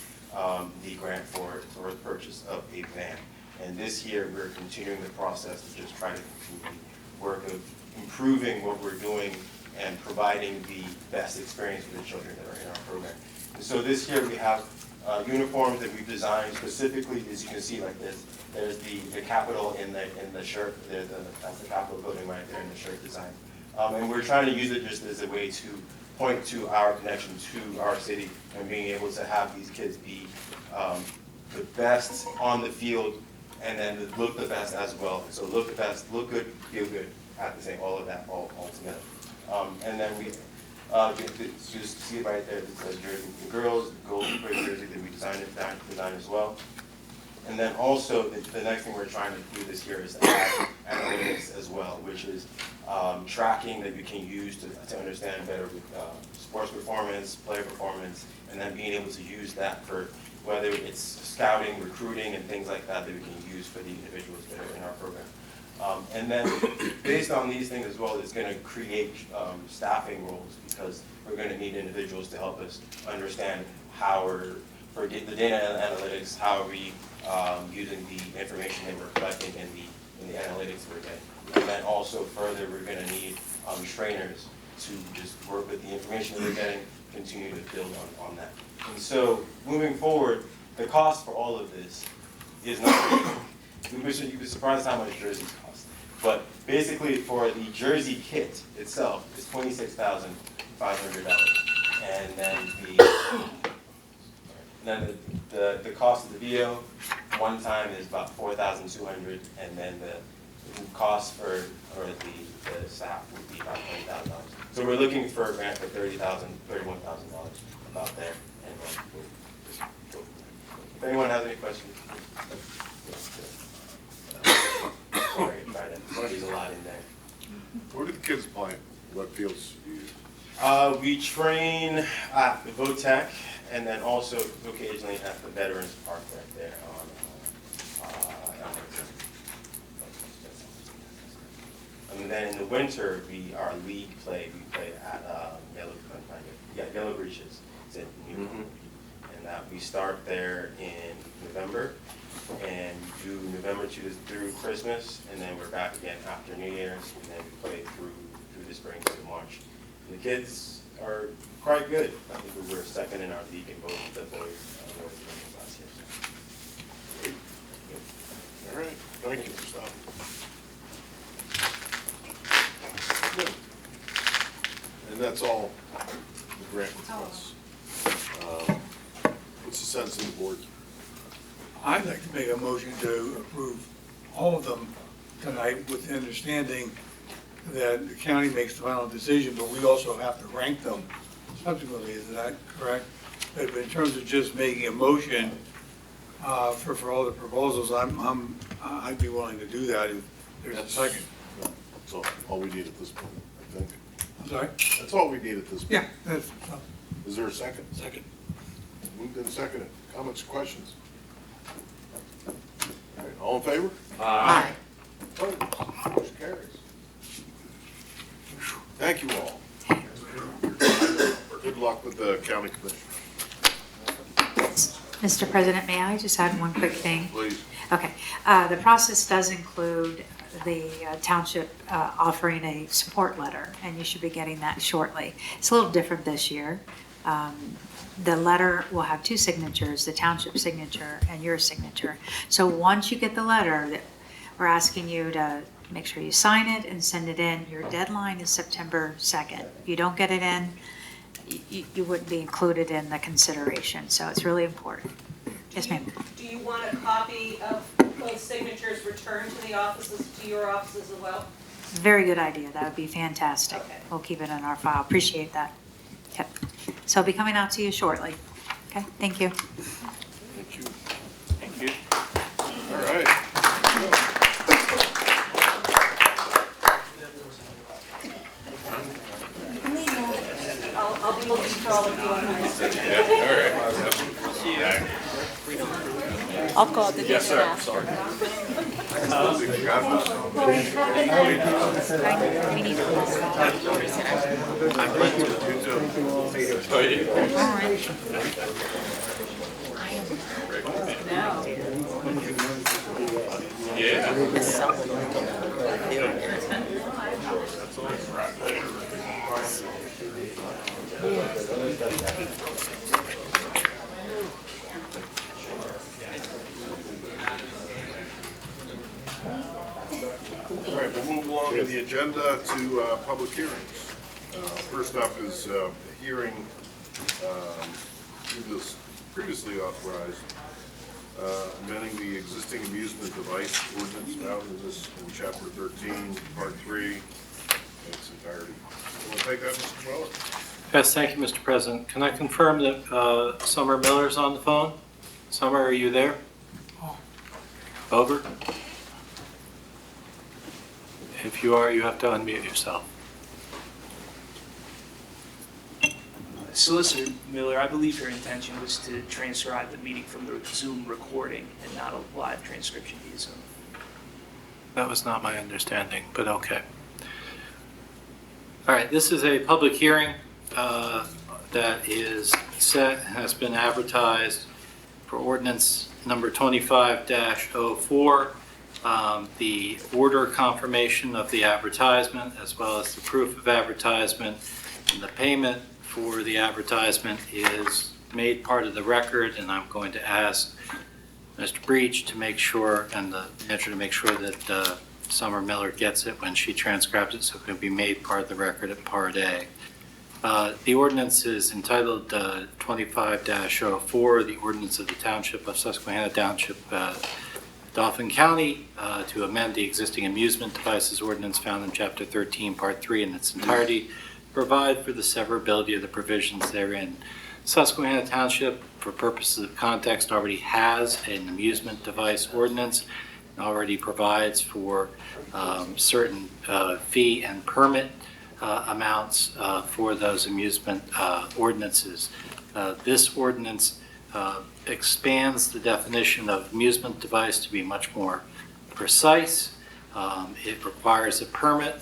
S22: the grant for the purchase of a van. And this year we're continuing the process to just try to continue the work of improving what we're doing and providing the best experience for the children that are in our program. And so this year we have uniforms that we've designed specifically, as you can see like this. There's the capital in the shirt. That's the Capitol building right there in the shirt design. And we're trying to use it just as a way to point to our connection to our city and being able to have these kids be the best on the field and then look the best as well. So look the best, look good, feel good at the same, all of that all together. And then we just see it right there. It says jersey. The girls, gold plate jersey that we designed as well. And then also the next thing we're trying to do this year is to add analytics as well, which is tracking that we can use to understand better sports performance, player performance, and then being able to use that for whether it's scouting, recruiting, and things like that that we can use for the individuals that are in our program. And then based on these things as well, it's going to create staffing roles, because we're going to need individuals to help us understand how for the data analytics, how are we using the information that we're collecting in the analytics we're getting. And then also further, we're going to need trainers to just work with the information that we're getting, continue to build on that. And so moving forward, the cost for all of this is not big. You'd be surprised how much jerseys cost. But basically for the jersey kit itself, it's $26,500. And then the cost of the video, one time is about $4,200, and then the cost for the staff would be about $20,000. So we're looking for a grant for $31,000, about there. And we'll just go from there. If anyone has any questions. Sorry, there's a lot in there.
S1: Where do the kids play? What fields do you use?
S22: We train at the VOTEC, and then also occasionally at the Veterans Park right there on and then in the winter, our league play. We play at Yellow Breeches. It's in New York, and we start there in November, and we do November through Christmas, and then we're back again after New Year's, and then we play through the spring to March. And the kids are quite good. I think we were second in our league in both the boys and girls last year.
S1: All right, thank you for stopping. And that's all the grant requests. What's the sense of the board?
S4: I'd like to make a motion to approve all of them tonight with the understanding that the county makes the final decision, but we also have to rank them subsequently, is that correct? But in terms of just making a motion for all the proposals, I'd be willing to do that if there's a second.
S1: That's all we need at this point, I think.
S4: I'm sorry?
S1: That's all we need at this point.
S4: Yeah, that's,
S1: Is there a second?
S4: Second.
S1: Moved and seconded. Comments or questions? All right, all in favor?
S21: Aye.
S1: Opposed? Motion carries. Thank you all. Good luck with the county commission.
S21: Mr. President, may I just add one quick thing?
S1: Please.
S21: Okay, the process does include the township offering a support letter, and you should be getting that shortly. It's a little different this year. The letter will have two signatures, the township signature and your signature. So once you get the letter, we're asking you to make sure you sign it and send it in. Your deadline is September 2nd. If you don't get it in, you wouldn't be included in the consideration, so it's really important. Yes, ma'am.
S3: Do you want a copy of both signatures returned to the offices, to your offices as well?
S21: Very good idea. That would be fantastic.
S3: Okay.
S21: We'll keep it in our file. Appreciate that. Yep. So I'll be coming out to you shortly. Okay, thank you.
S1: Thank you.
S17: Thank you.
S1: All right.
S3: I'll be looking for all of you on my
S2: I'll call the
S1: Yes, sir.
S2: dispatch.
S1: Sorry.
S21: We need to close it out.
S1: I went to YouTube. Oh, All right, we'll move along in the agenda to public hearings. First up is a hearing previously authorized, amending the existing amusement device ordinance found in chapter 13, part 3, in its entirety. You want to take that, Mr. Miller?
S5: Yes, thank you, Mr. President. Can I confirm that Summer Miller's on the phone? Summer, are you there? Over? If you are, you have to unmute yourself.
S23: Solicitor Miller, I believe your intention was to transcribe the meeting from the Zoom recording and not a live transcription via Zoom.
S5: That was not my understanding, but okay. All right, this is a public hearing that is set, has been advertised for ordinance number 25-04. The order confirmation of the advertisement, as well as the proof of advertisement and the payment for the advertisement is made part of the record, and I'm going to ask Mr. Breach to make sure, and the manager to make sure that Summer Miller gets it when she transcribes it, so it can be made part of the record at Part A. The ordinance is entitled 25-04, the ordinance of the Township of Susquehanna Township, Dauphin County, to amend the existing amusement devices ordinance found in Chapter 13, Part 3 in its entirety, provide for the severability of the provisions therein. Susquehanna Township, for purposes of context, already has an amusement device ordinance and already provides for certain fee and permit amounts for those amusement ordinances. This ordinance expands the definition of amusement device to be much more precise. It requires a permit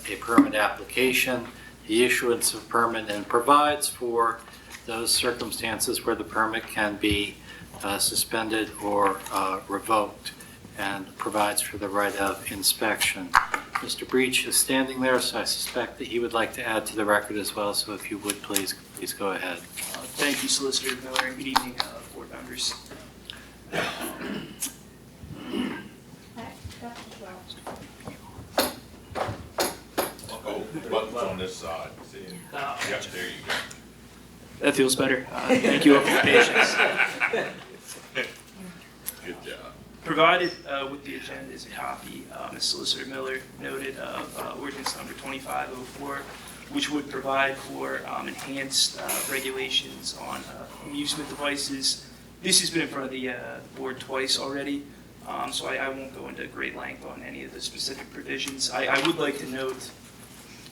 S5: application, the issuance of permit, and provides for those circumstances where the permit can be suspended or revoked, and provides for the right of inspection. Mr. Breach is standing there, so I suspect that he would like to add to the record as well, so if you would please go ahead.
S23: Thank you, Solicitor Miller, and good evening, board members.
S2: Buttons on this side, see? Yep, there you go.
S23: That feels better. Thank you all for your patience.
S2: Good job.
S23: Provided with the agenda is a copy, as Solicitor Miller noted, of ordinance number 2504, which would provide for enhanced regulations on amusement devices. This has been in front of the board twice already, so I won't go into great length on any of the specific provisions. I would like to note,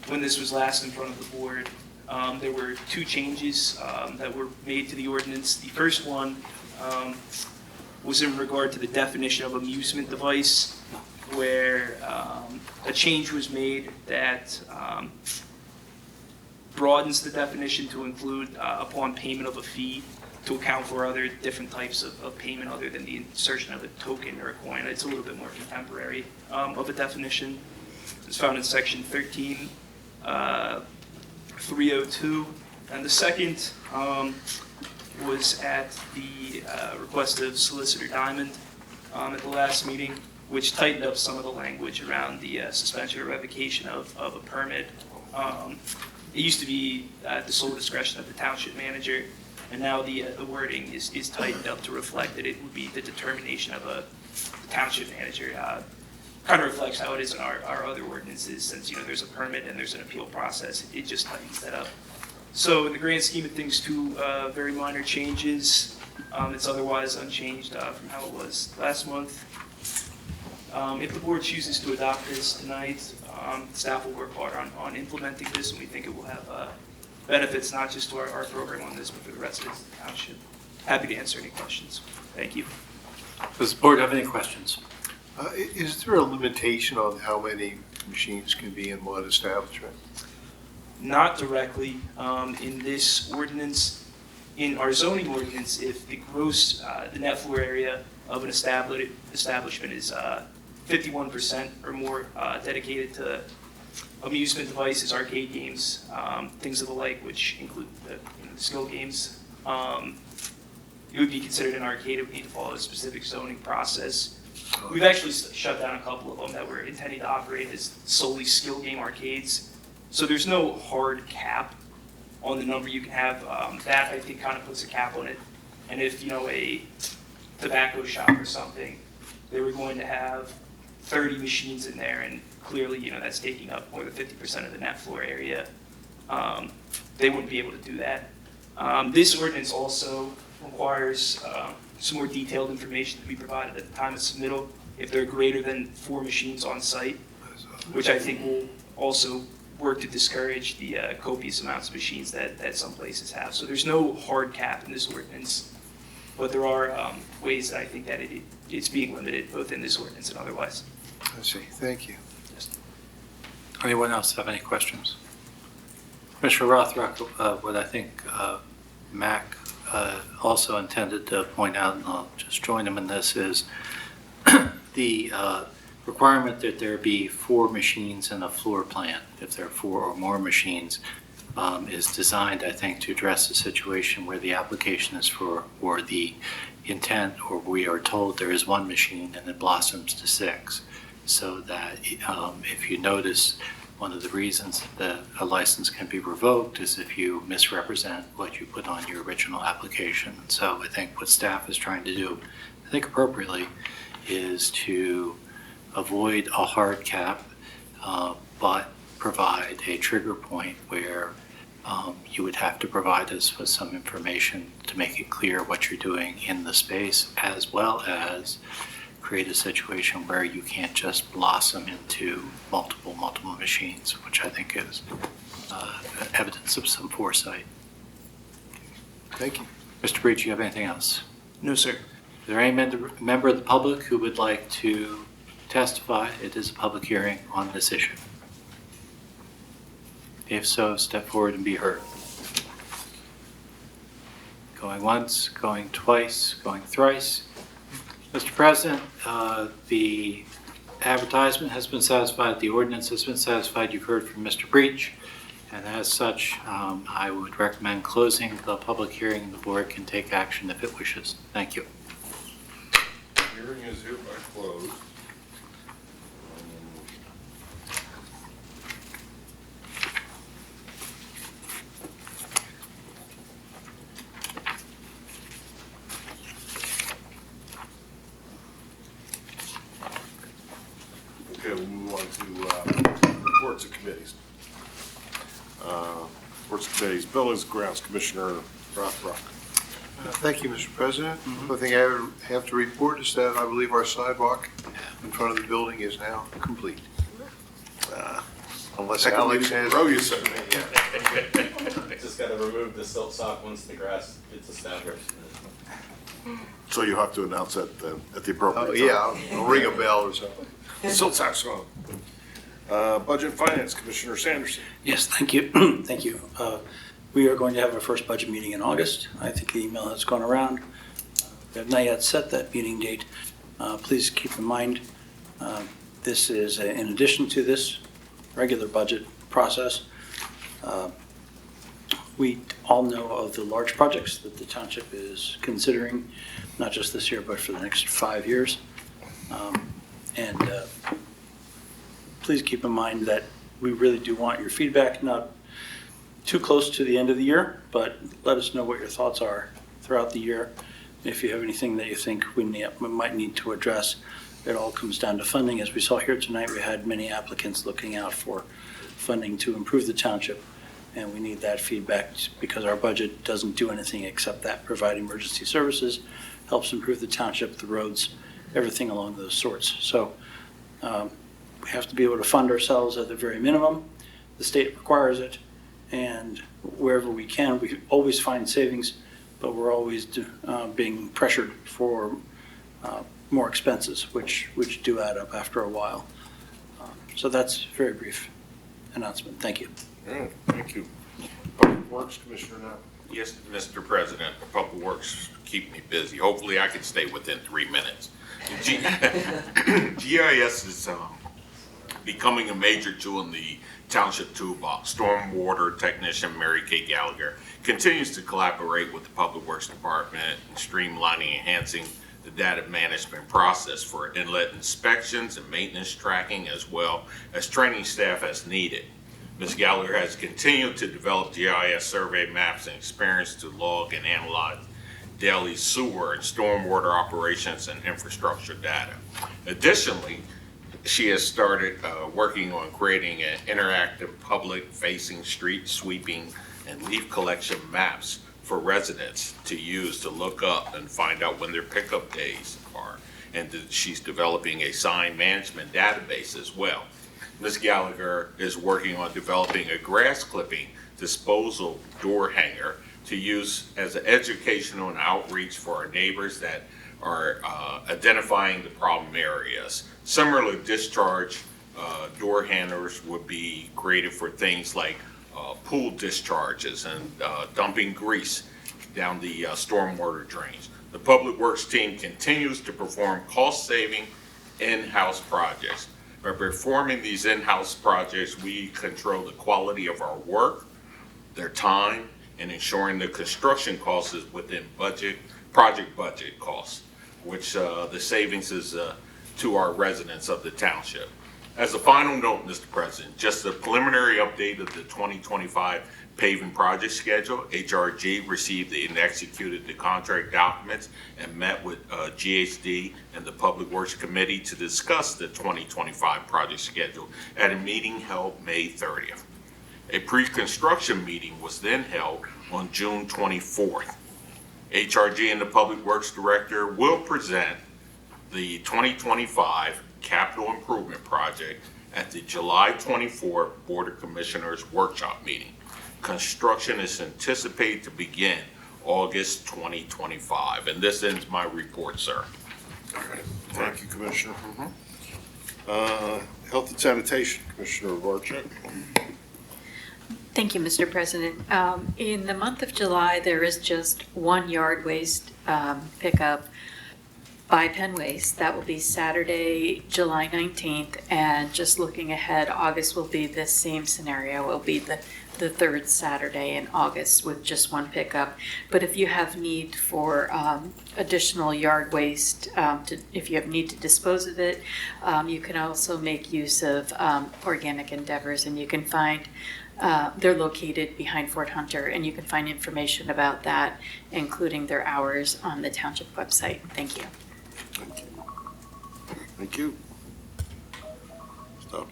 S23: when this was last in front of the board, there were two changes that were made to the ordinance. The first one was in regard to the definition of amusement device, where a change was made that broadens the definition to include upon payment of a fee to account for other different types of payment other than the insertion of a token or a coin. It's a little bit more contemporary of a definition. It's found in section 13.302. And the second was at the request of Solicitor Diamond at the last meeting, which tightened up some of the language around the suspension or revocation of a permit. It used to be at the sole discretion of the township manager, and now the wording is tightened up to reflect that it would be the determination of a township manager. Kind of reflects how it is in our other ordinances, since there's a permit and there's an appeal process. It just tightens that up. So in the grand scheme of things, two very minor changes. It's otherwise unchanged from how it was last month. If the board chooses to adopt this tonight, staff will work hard on implementing this, and we think it will have benefits not just to our program on this, but for the residents of the township. Happy to answer any questions. Thank you.
S5: Does the board have any questions?
S7: Is there a limitation on how many machines can be in one establishment?
S23: Not directly in this ordinance. In our zoning ordinance, if the gross, the net floor area of an establishment is 51% or more dedicated to amusement devices, arcade games, things of the like, which include the skill games, it would be considered an arcade. It would need to follow a specific zoning process. We've actually shut down a couple of them that were intending to operate as solely skill game arcades. So there's no hard cap on the number you can have. That, I think, kind of puts a cap on it. And if, a tobacco shop or something, they were going to have 30 machines in there, and clearly, that's taking up more than 50% of the net floor area, they wouldn't be able to do that. This ordinance also requires some more detailed information to be provided at the time of submittal if there are greater than 4 machines on site, which I think will also work to discourage the copious amounts of machines that some places have. So there's no hard cap in this ordinance, but there are ways that I think that it's being limited both in this ordinance and otherwise.
S7: I see. Thank you.
S5: Anyone else have any questions? Commissioner Rothrock, what I think Mac also intended to point out, and I'll just join him in this, is the requirement that there be 4 machines in a floor plan, if there are 4 or more machines, is designed, I think, to address a situation where the application is for, or the intent, or we are told there is 1 machine and it blossoms to 6. So that if you notice, one of the reasons that a license can be revoked is if you misrepresent what you put on your original application. So I think what staff is trying to do, I think appropriately, is to avoid a hard cap, but provide a trigger point where you would have to provide us with some information to make it clear what you're doing in the space, as well as create a situation where you can't just blossom into multiple machines, which I think is evidence of some foresight.
S7: Thank you.
S5: Mr. Breach, you have anything else?
S23: No, sir.
S5: Is there any member of the public who would like to testify? It is a public hearing on this issue. If so, step forward and be heard. Going once, going twice, going thrice. Mr. President, the advertisement has been satisfied, the ordinance has been satisfied. You've heard from Mr. Breach, and as such, I would recommend closing the public hearing, and the board can take action if it wishes. Thank you.
S1: Hearing is hereby closed. Buildings and Grounds, Commissioner Rothrock.
S7: Thank you, Mr. President. The thing I have to report is that I believe our sidewalk in front of the building is now complete. Unless
S1: Second
S7: Alex
S1: meeting in
S7: has.
S1: a row, you said.
S2: Just gotta remove the silt sock once the grass gets established.
S1: So you have to announce that at the appropriate
S7: Oh,
S1: time.
S7: yeah, I'll ring a bell or something.
S1: Silt socks on. Budget and Finance, Commissioner Sanderson.
S8: Yes, thank you. Thank you. We are going to have our first budget meeting in August. I think the email has gone around. We have not yet set that meeting date. Please keep in mind, this is in addition to this regular budget process. We all know of the large projects that the township is considering, not just this year, but for the next 5 years. And please keep in mind that we really do want your feedback, not too close to the end of the year, but let us know what your thoughts are throughout the year. If you have anything that you think we might need to address, it all comes down to funding. As we saw here tonight, we had many applicants looking out for funding to improve the township, and we need that feedback because our budget doesn't do anything except that, provide emergency services, helps improve the township, the roads, everything along those sorts. So we have to be able to fund ourselves at the very minimum. The state requires it, and wherever we can, we always find savings, but we're always being pressured for more expenses, which do add up after a while. So that's a very brief announcement. Thank you.
S1: All right, thank you. Public Works, Commissioner Knapp.
S9: Yes, Mr. President, Public Works keep me busy. Hopefully I can stay within 3 minutes. GIS is becoming a major tool in the township toolbox. Stormwater technician Mary Kay Gallagher continues to collaborate with the Public Works Department in streamlining and enhancing the data management process for inlet inspections and maintenance tracking, as well as training staff as needed. Ms. Gallagher has continued to develop GIS survey maps and experience to log and analyze daily sewer and stormwater operations and infrastructure data. Additionally, she has started working on creating an interactive public-facing street sweeping and leaf collection maps for residents to use to look up and find out when their pickup days are. And she's developing a sign management database as well. Ms. Gallagher is working on developing a grass clipping disposal door hanger to use as an educational and outreach for our neighbors that are identifying the problem areas. Similar discharge door hangers would be created for things like pool discharges and dumping grease down the stormwater drains. The Public Works team continues to perform cost-saving in-house projects. By performing these in-house projects, we control the quality of our work, their time, and ensuring the construction cost is within project budget costs, which the savings is to our residents of the township. As a final note, Mr. President, just a preliminary update of the 2025 paving project schedule. HRG received and executed the contract documents and met with GHD and the Public Works Committee to discuss the 2025 project schedule at a meeting held May 30th. A pre-construction meeting was then held on June 24th. HRG and the Public Works Director will present the 2025 capital improvement project at the July 24 Board of Commissioners workshop meeting. Construction is anticipated to begin August 2025. And this ends my report, sir.
S1: All right, thank you, Commissioner. Health and Sanitation, Commissioner Varchuk.
S16: Thank you, Mr. President. In the month of July, there is just one yard waste pickup by Penn Waste. That will be Saturday, July 19th. And just looking ahead, August will be the same scenario. It will be the third Saturday in August with just one pickup. But if you have need for additional yard waste, if you have need to dispose of it, you can also make use of Organic Endeavors, and you can find they're located behind Fort Hunter, and you can find information about that, including their hours, on the township website. Thank you.
S1: Thank you. Stop.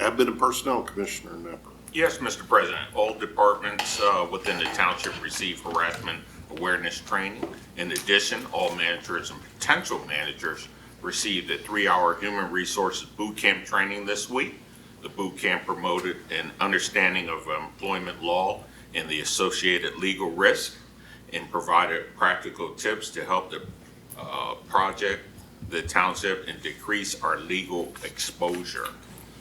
S1: Admin and Personnel, Commissioner Nepper.
S9: Yes, Mr. President, all departments within the township receive harassment awareness training. In addition, all managers and potential managers received a 3-hour human resources boot camp training this week. The boot camp promoted an understanding of employment law and the associated legal risk and provided practical tips to help the township and decrease our legal exposure.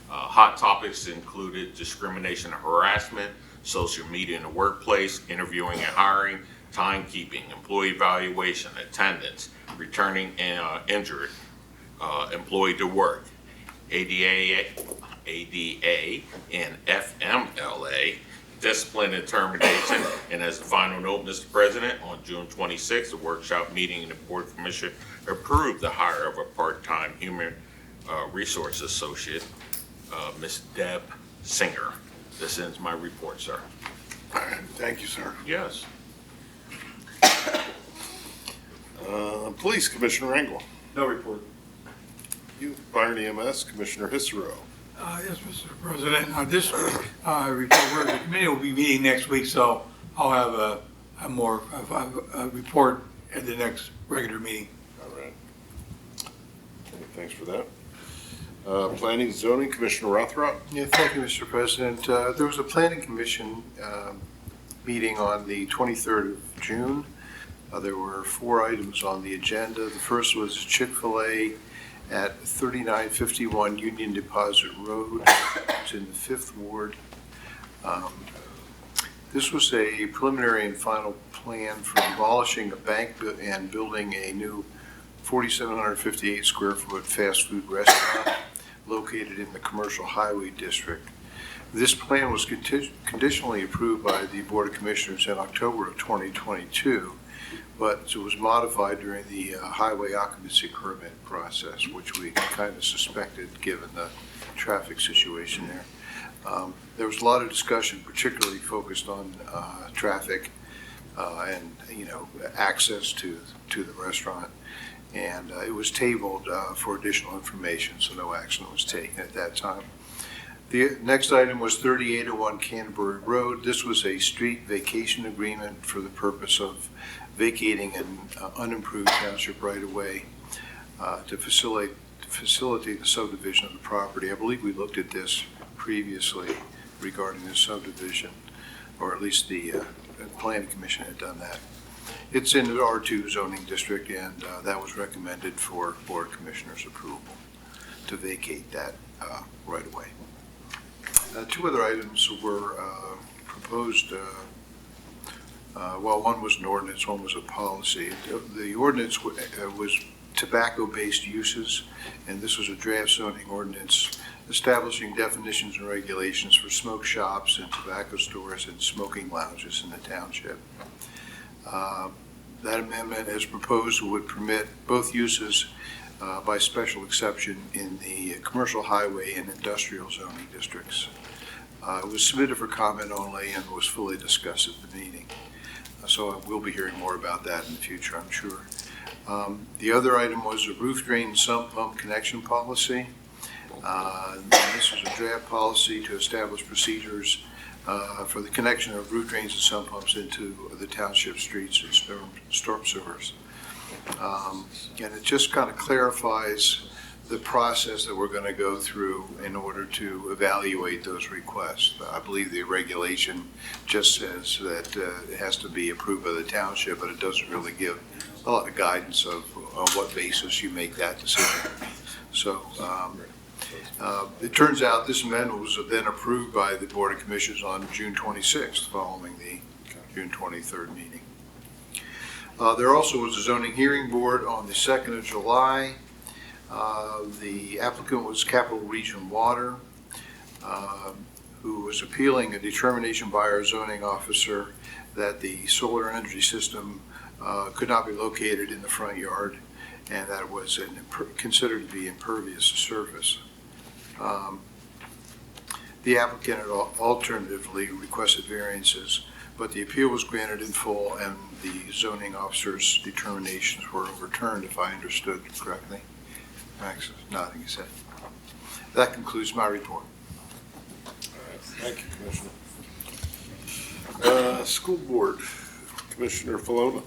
S9: Hot topics included discrimination and harassment, social media in the workplace, interviewing and hiring, timekeeping, employee evaluation, attendance, returning injured employee to work, ADA and FMLA, discipline and termination. And as a final note, Mr. President, on June 26th, a workshop meeting in the Board of Commissioners approved the hire of a part-time human resource associate, Ms. Deb Singer. This ends my report, sir.
S1: All right, thank you, sir.
S9: Yes.
S1: Police, Commissioner Engel.
S4: No report.
S1: You, Fire and EMS, Commissioner Hisaro.
S4: Yes, Mr. President. This report, the committee will be meeting next week, so I'll have a report at the next regular meeting.
S1: All right. Okay, thanks for that. Planning and Zoning, Commissioner Rothrock.
S7: Yeah, thank you, Mr. President. There was a Planning Commission meeting on the 23rd of June. There were 4 items on the agenda. The first was Chick-fil-A at 3951 Union Deposit Road. It's in the 5th Ward. This was a preliminary and final plan for demolishing a bank and building a new 4,758 square foot fast food restaurant located in the Commercial Highway District. This plan was conditionally approved by the Board of Commissioners in October of 2022, but it was modified during the highway occupancy permit process, which we kind of suspected given the traffic situation there. There was a lot of discussion, particularly focused on traffic and, access to the restaurant. And it was tabled for additional information, so no action was taken at that time. The next item was 3801 Canterbury Road. This was a street vacation agreement for the purpose of vacating an unimproved township right-of-way to facilitate the subdivision of the property. I believe we looked at this previously regarding the subdivision, or at least the Planning Commission had done that. It's in the R2 zoning district, and that was recommended for Board of Commissioners approval to vacate that right-of-way. 2 other items were proposed. One was an ordinance, one was a policy. The ordinance was tobacco-based uses, and this was a draft zoning ordinance establishing definitions and regulations for smoke shops and tobacco stores and smoking lounges in the township. That amendment, as proposed, would permit both uses by special exception in the commercial highway and industrial zoning districts. It was submitted for comment only and was fully discussed at the meeting. So we'll be hearing more about that in the future, I'm sure. The other item was a roof drain sump pump connection policy. This was a draft policy to establish procedures for the connection of roof drains and sump pumps into the township streets and storm sewers. And it just kind of clarifies the process that we're going to go through in order to evaluate those requests. I believe the regulation just says that it has to be approved by the township, but it doesn't really give a lot of guidance of on what basis you make that decision. So it turns out this amendment was then approved by the Board of Commissioners on June 26th, following the June 23rd meeting. There also was a zoning hearing board on the 2nd of July. The applicant was Capital Region Water, who was appealing a determination by our zoning officer that the solar energy system could not be located in the front yard, and that it was considered to be impervious surface. The applicant had alternatively requested variances, but the appeal was granted in full and the zoning officer's determinations were overturned, if I understood correctly. Max is nodding his head. That concludes my report.
S1: Thank you, Commissioner. School Board, Commissioner Falona.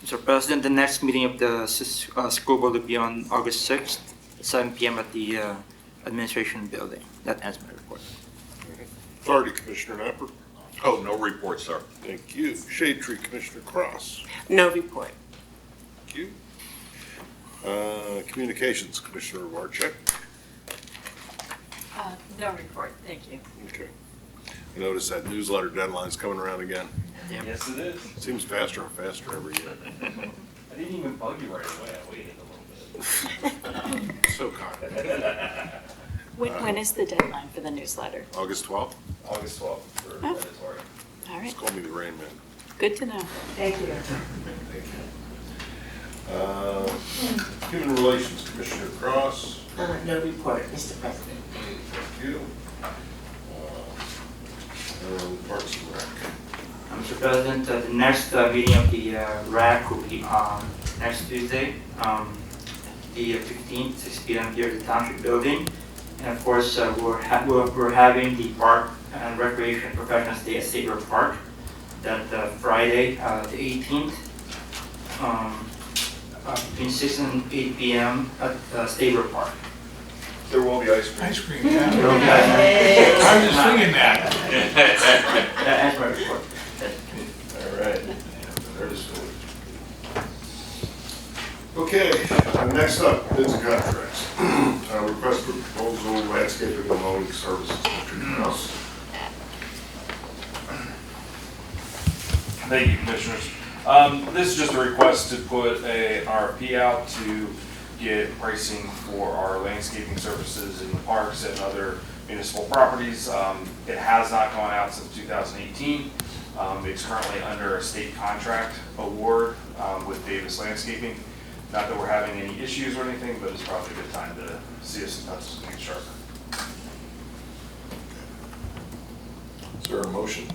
S11: Mr. President, the next meeting of the school board will be on August 6th, 7 p.m. at the administration building. That ends my report.
S1: Authority, Commissioner Napper.
S9: Oh, no report, sir.
S1: Thank you. Shade Tree, Commissioner Cross.
S18: No report.
S1: Thank you. Communications, Commissioner Warcheck.
S16: No report, thank you.
S1: Okay. I noticed that newsletter deadline's coming around again.
S2: Yes, it is.
S1: Seems faster and faster every year.
S2: I didn't even bug you right away. I waited a little bit.
S1: So kind.
S16: When is the deadline for the newsletter?
S1: August 12th?
S2: August 12th for
S16: Oh.
S2: editorial.
S16: All right,
S1: Just call me the Rain Man.
S16: good to know.
S18: Thank you.
S1: Human Relations, Commissioner Cross.
S18: No report, Mr. President.
S1: Thank you. Parks and Rec.
S11: Mr. President, the next meeting of the RAC will be on next Tuesday, the 15th, 6 p.m. here at the Township Building. And of course, we're having the Park and Recreation Professionals Day at State River Park that Friday, the 18th, between 6 and 8 p.m. at State River Park.
S2: There will be ice cream.
S12: Ice cream, yeah.
S11: There will be ice cream.
S12: I was just thinking that.
S11: That ends my report.
S1: All right. There it is. Okay, next up, bids and contracts. Request for proposal, landscaping and mowing services, Mr. Kraus.
S13: Thank you, Commissioners. This is just a request to put a RFP out to get pricing for our landscaping services in the parks and other municipal properties. It has not gone out since 2018. It's currently under a state contract award with Davis Landscaping. Not that we're having any issues or anything, but it's probably a good time to see us in touch and get sharper.
S1: Is there a motion?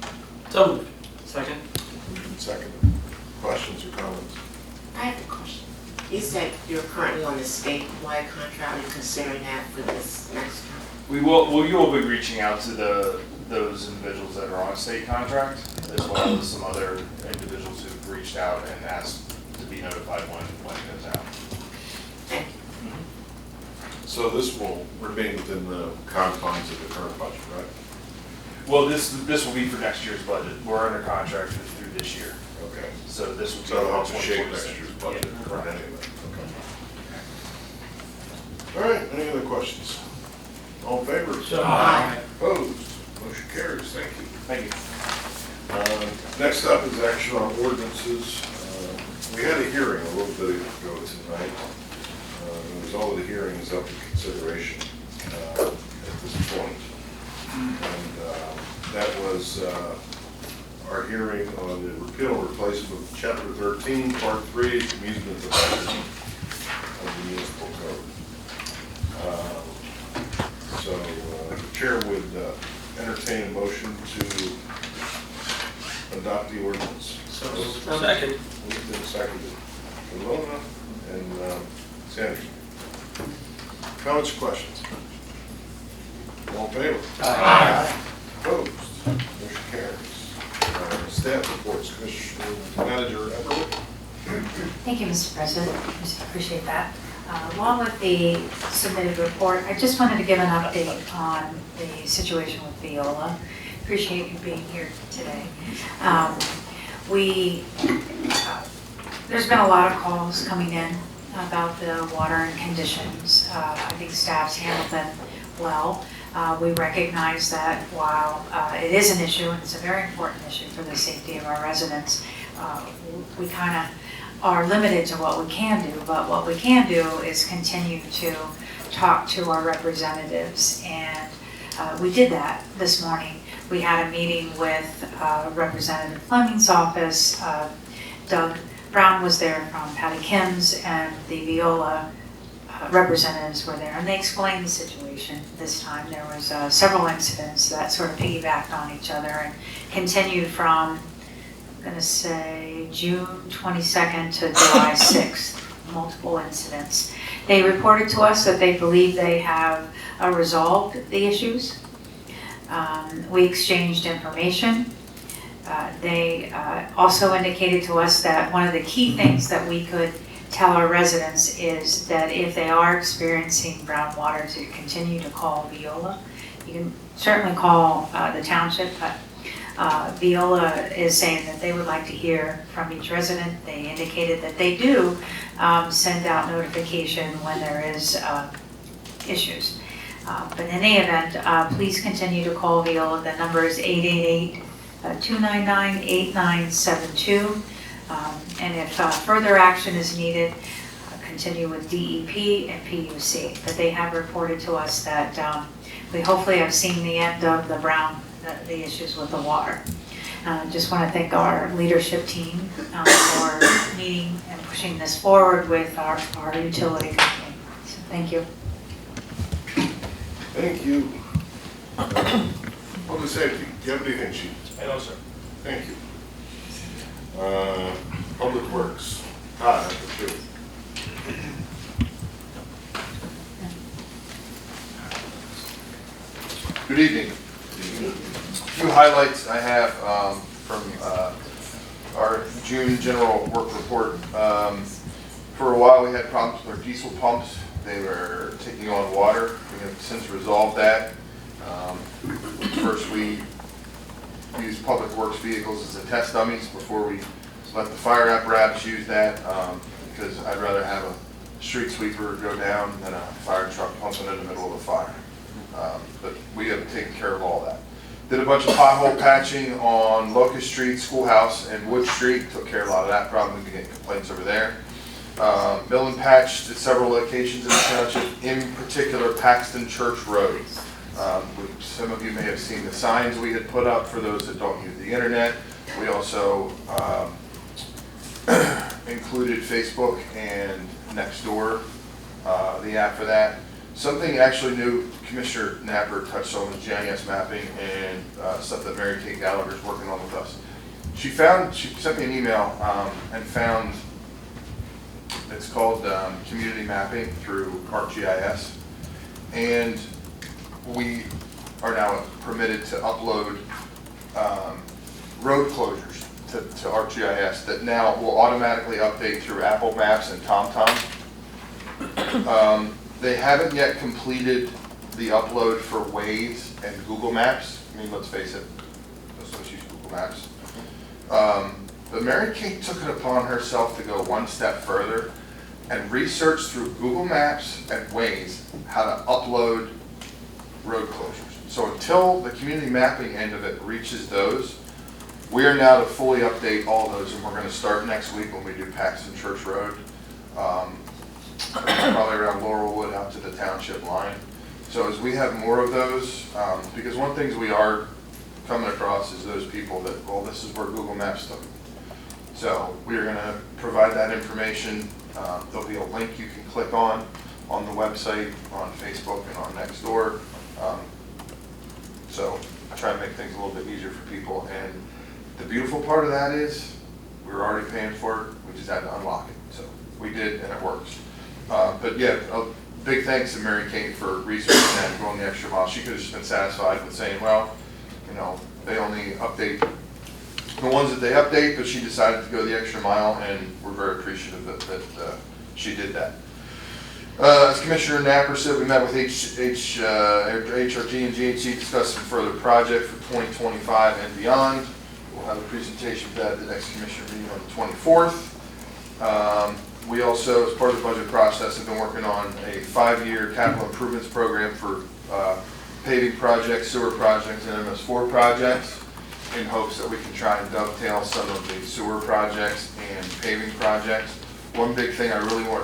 S11: So moved. Second.
S1: Second. Questions or comments?
S18: I have a question. You said you're currently on the statewide contract. Are you considering that for this next time?
S13: We will be reaching out to those individuals that are on a state contract, as well as some other individuals who've reached out and asked to be notified when it goes out.
S18: Thank you.
S1: So this will remain within the confines of the current budget, right?
S13: Well, this will be for next year's budget. We're under contract through this year.
S1: Okay.
S13: So this will be.
S1: So it'll help to shape
S13: 2026.
S1: next year's budget.
S13: Yeah,
S1: Right.
S13: correct.
S1: Anyway. Okay. All right, any other questions? All in favor?
S13: Aye.
S1: Opposed? Motion carries. Thank you.
S13: Thank you.
S1: Next up is action on ordinances. We had a hearing a little bit ago tonight. The result of the hearing is up for consideration at this point. And that was our hearing on the repeal and replacement of Chapter 13, Part 3, amusement devices of the municipal code. So the chair would entertain a motion to adopt the ordinance.
S11: Second.
S1: Moved and seconded. Alona and Sanders. Comments or questions? All in favor?
S11: Aye.
S1: Opposed? Motion carries. Staff reports, Commissioner Manager Everett.
S21: Thank you, Mr. President. Appreciate that. Along with the submitted report, I just wanted to give an update on the situation with Viola. Appreciate you being here today. There's been a lot of calls coming in about the water and conditions. I think staff's handled them well. We recognize that while it is an issue, and it's a very important issue for the safety of our residents, we kind of are limited to what we can do, but what we can do is continue to talk to our representatives, and we did that this morning. We had a meeting with Representative Fleming's office. Doug Brown was there from Patty Kim's, and the Viola representatives were there, and they explained the situation this time. There was several incidents that sort of piggybacked on each other and continued from, I'm going to say, June 22nd to July 6th, multiple incidents. They reported to us that they believe they have resolved the issues. We exchanged information. They also indicated to us that one of the key things that we could tell our residents is that if they are experiencing brown water, to continue to call Viola. You can certainly call the township, but Viola is saying that they would like to hear from each resident. They indicated that they do send out notification when there is issues. But in any event, please continue to call Viola. The number is 888-299-8972. And if further action is needed, continue with DEP and PUC. But they have reported to us that we hopefully have seen the end of the the issues with the water. Just want to thank our leadership team for meeting and pushing this forward with our utility company. So thank you.
S1: Thank you. Public safety, do you have anything, Chief?
S13: Hello, sir.
S1: Thank you. Public Works, Todd, that's you.
S6: Good evening. A few highlights I have from our June general work report. For a while we had problems with our diesel pumps. They were taking on water. We have since resolved that. First we used Public Works vehicles as the test dummies before we let the fire apparatus use that, because I'd rather have a street sweeper go down than a fire truck pumping in the middle of a fire. But we have taken care of all that. Did a bunch of pothole patching on Locust Street, Schoolhouse, and Wood Street. Took care of a lot of that problem. We've been getting complaints over there. Mill and patched at several locations in the township, in particular Paxton Church Road. Some of you may have seen the signs we had put up for those that don't use the internet. We also included Facebook and Nextdoor, the app for that. Something actually new Commissioner Napper touched on was GIS mapping and stuff that Mary Kay Gallagher is working on with us. She sent me an email and found, it's called community mapping through ArcGIS, and we are now permitted to upload road closures to ArcGIS that now will automatically update through Apple Maps and TomTom. They haven't yet completed the upload for Waze and Google Maps. I mean, let's face it, let's use Google Maps. But Mary Kate took it upon herself to go one step further and research through Google Maps and Waze how to upload road closures. So until the community mapping end of it reaches those, we are now to fully update all those, and we're going to start next week when we do Paxton Church Road. Probably around Laurelwood out to the township line. So as we have more of those, because one thing we are coming across is those people that, well, this is where Google Maps took them. So we are going to provide that information. There'll be a link you can click on the website, on Facebook, and on Nextdoor. So I try to make things a little bit easier for people. And the beautiful part of that is we're already paying for it. We just had to unlock it. So we did, and it works. But yeah, a big thanks to Mary Kate for researching that and going the extra mile. She could have just been satisfied with saying, well, you know, they only update the ones that they update, but she decided to go the extra mile, and we're very appreciative that she did that. As Commissioner Napper said, we met with HRG and GHC, discussed some further projects for 2025 and beyond. We'll have a presentation for that at the next Commissioner meeting on the 24th. We also, as part of the budget process, have been working on a 5-year capital improvements program for paving projects, sewer projects, and MS4 projects, in hopes that we can try and dovetail some of the sewer projects and paving projects. One big thing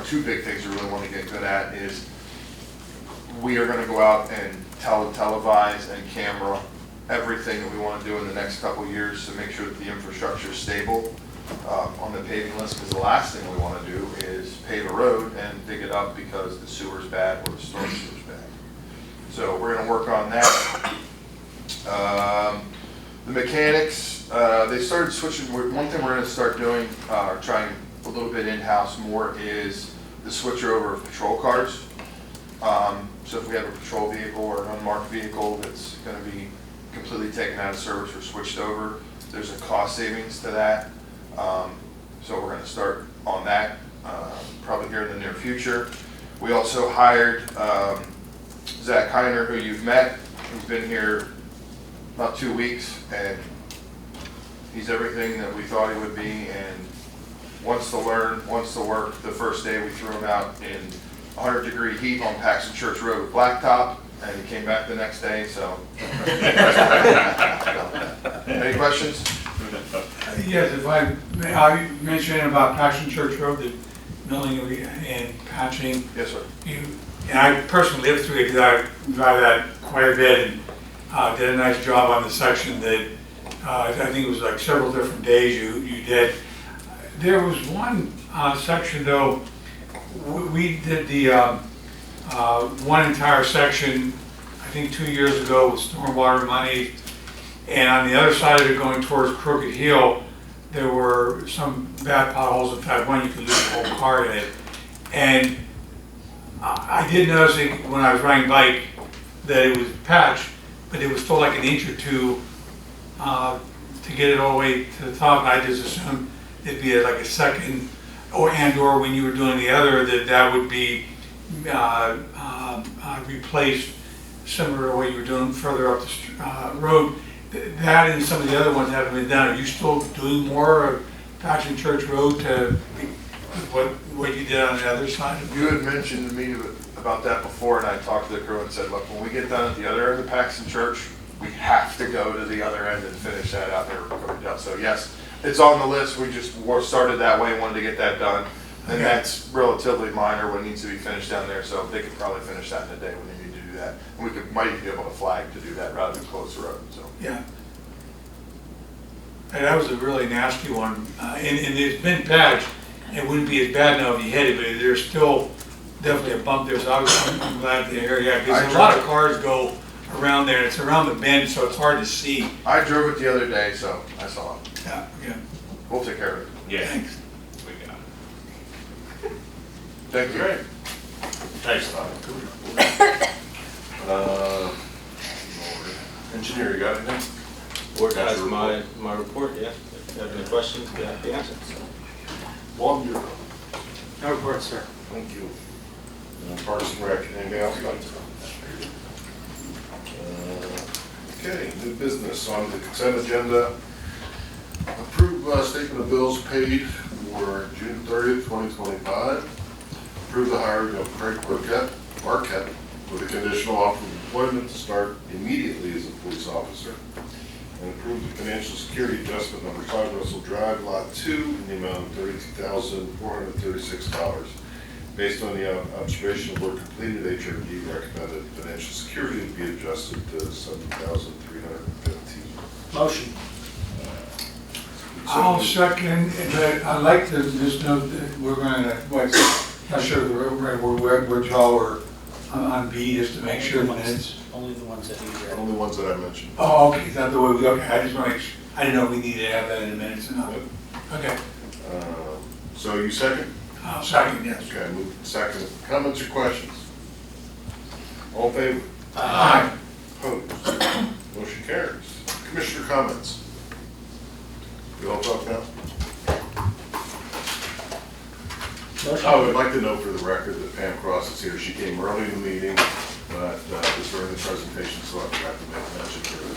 S6: two big things I really want to get good at is we are going to go out and televise and camera everything that we want to do in the next couple of years to make sure that the infrastructure is stable on the paving list, because the last thing we want to do is pave a road and dig it up because the sewer's bad or the storm sewer's bad. So we're going to work on that. The mechanics, they started switching. One thing we're going to start doing, or trying a little bit in-house more, is the switcher over of patrol cars. So if we have a patrol vehicle or an unmarked vehicle that's going to be completely taken out of service or switched over. There's a cost savings to that. So we're gonna start on that, probably here in the near future. We also hired Zach Heiner, who you've met. He's been here about 2 weeks, and he's everything that we thought he would be, and wants to learn, wants to work. The first day we threw him out in 100-degree heat on Paxton Church Road with blacktop, and he came back the next day, so. Any questions?
S4: Yes, if I mentioned about Paxton Church Road, the milling and patching.
S6: Yes, sir.
S4: And I personally lived through it because I drive that quite a bit and did a nice job on the section that I think it was like several different days you did. There was one section though, we did the one entire section, I think 2 years ago with stormwater money. And on the other side of it going towards Crooked Hill, there were some bad potholes. In fact, one you could lose a whole car in it. And I did notice it when I was riding bike that it was patched, but it was still like an inch or two to get it all the way to the top. And I just assumed it'd be like a second, or when you were doing the other, that would be replaced similar to what you were doing further up the road. That and some of the other ones haven't been done. Are you still doing more of Paxton Church Road to what you did on the other side?
S6: You had mentioned to me about that before, and I talked to the crew and said, look, when we get done at the other end of Paxton Church, we have to go to the other end and finish that out there. So yes, it's on the list. We just started that way, wanted to get that done. And that's relatively minor what needs to be finished down there, so they could probably finish that in a day when they need to do that. And we might even be able to flag to do that rather than close the road, so.
S4: Yeah. And that was a really nasty one. And it's been patched. It wouldn't be as bad now if you hit it, but there's still definitely a bump there. So I'm glad to hear, yeah, because a lot of cars go around there. It's around the bend, so it's hard to see.
S6: I drove it the other day, so I saw it.
S4: Yeah, yeah.
S6: We'll take care of it.
S9: Yeah.
S4: Thanks.
S9: We got it.
S6: Thank you.
S2: Great. Thanks, Tom.
S1: Engineer, you got anything?
S14: Board has my report, yeah. If you have any questions, be happy to answer.
S1: Bob, you're
S8: No report, sir.
S1: Thank you. Parks and Rec, anything else? Okay, new business on the consent agenda. Approve statement of bills paid for June 30th, 2025. Approve the hiring of Craig Marquette with a conditional offer of employment to start immediately as a police officer. And approve the financial security adjustment number 5 Russell Drive, Lot 2, in the amount of $32,436. Based on the observation of work completed, HRD recommended financial security to be adjusted to $7,315.
S2: Motion.
S4: I'll second, but I'd like to just note that we're going to, not sure which all are on B, just to make sure the minutes.
S8: Only the ones that you read.
S1: Only ones that I mentioned.
S4: Oh, okay, is that the way we, okay, I just want to, I didn't know if we needed to have that in the minutes or not. Okay.
S1: So you second?
S4: I'll second, yes.
S1: Okay, move second. Comments or questions? All in favor?
S4: Aye.
S1: Opposed? Motion carries. Commissioner comments? We all talk now? I would like to note for the record that Pam Cross is here. She came early in the meeting, but was during the presentation, so I forgot to make mention to her.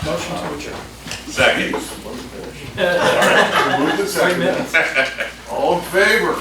S2: Motion to adjourn.
S9: Second.
S1: Moved and seconded. All in favor?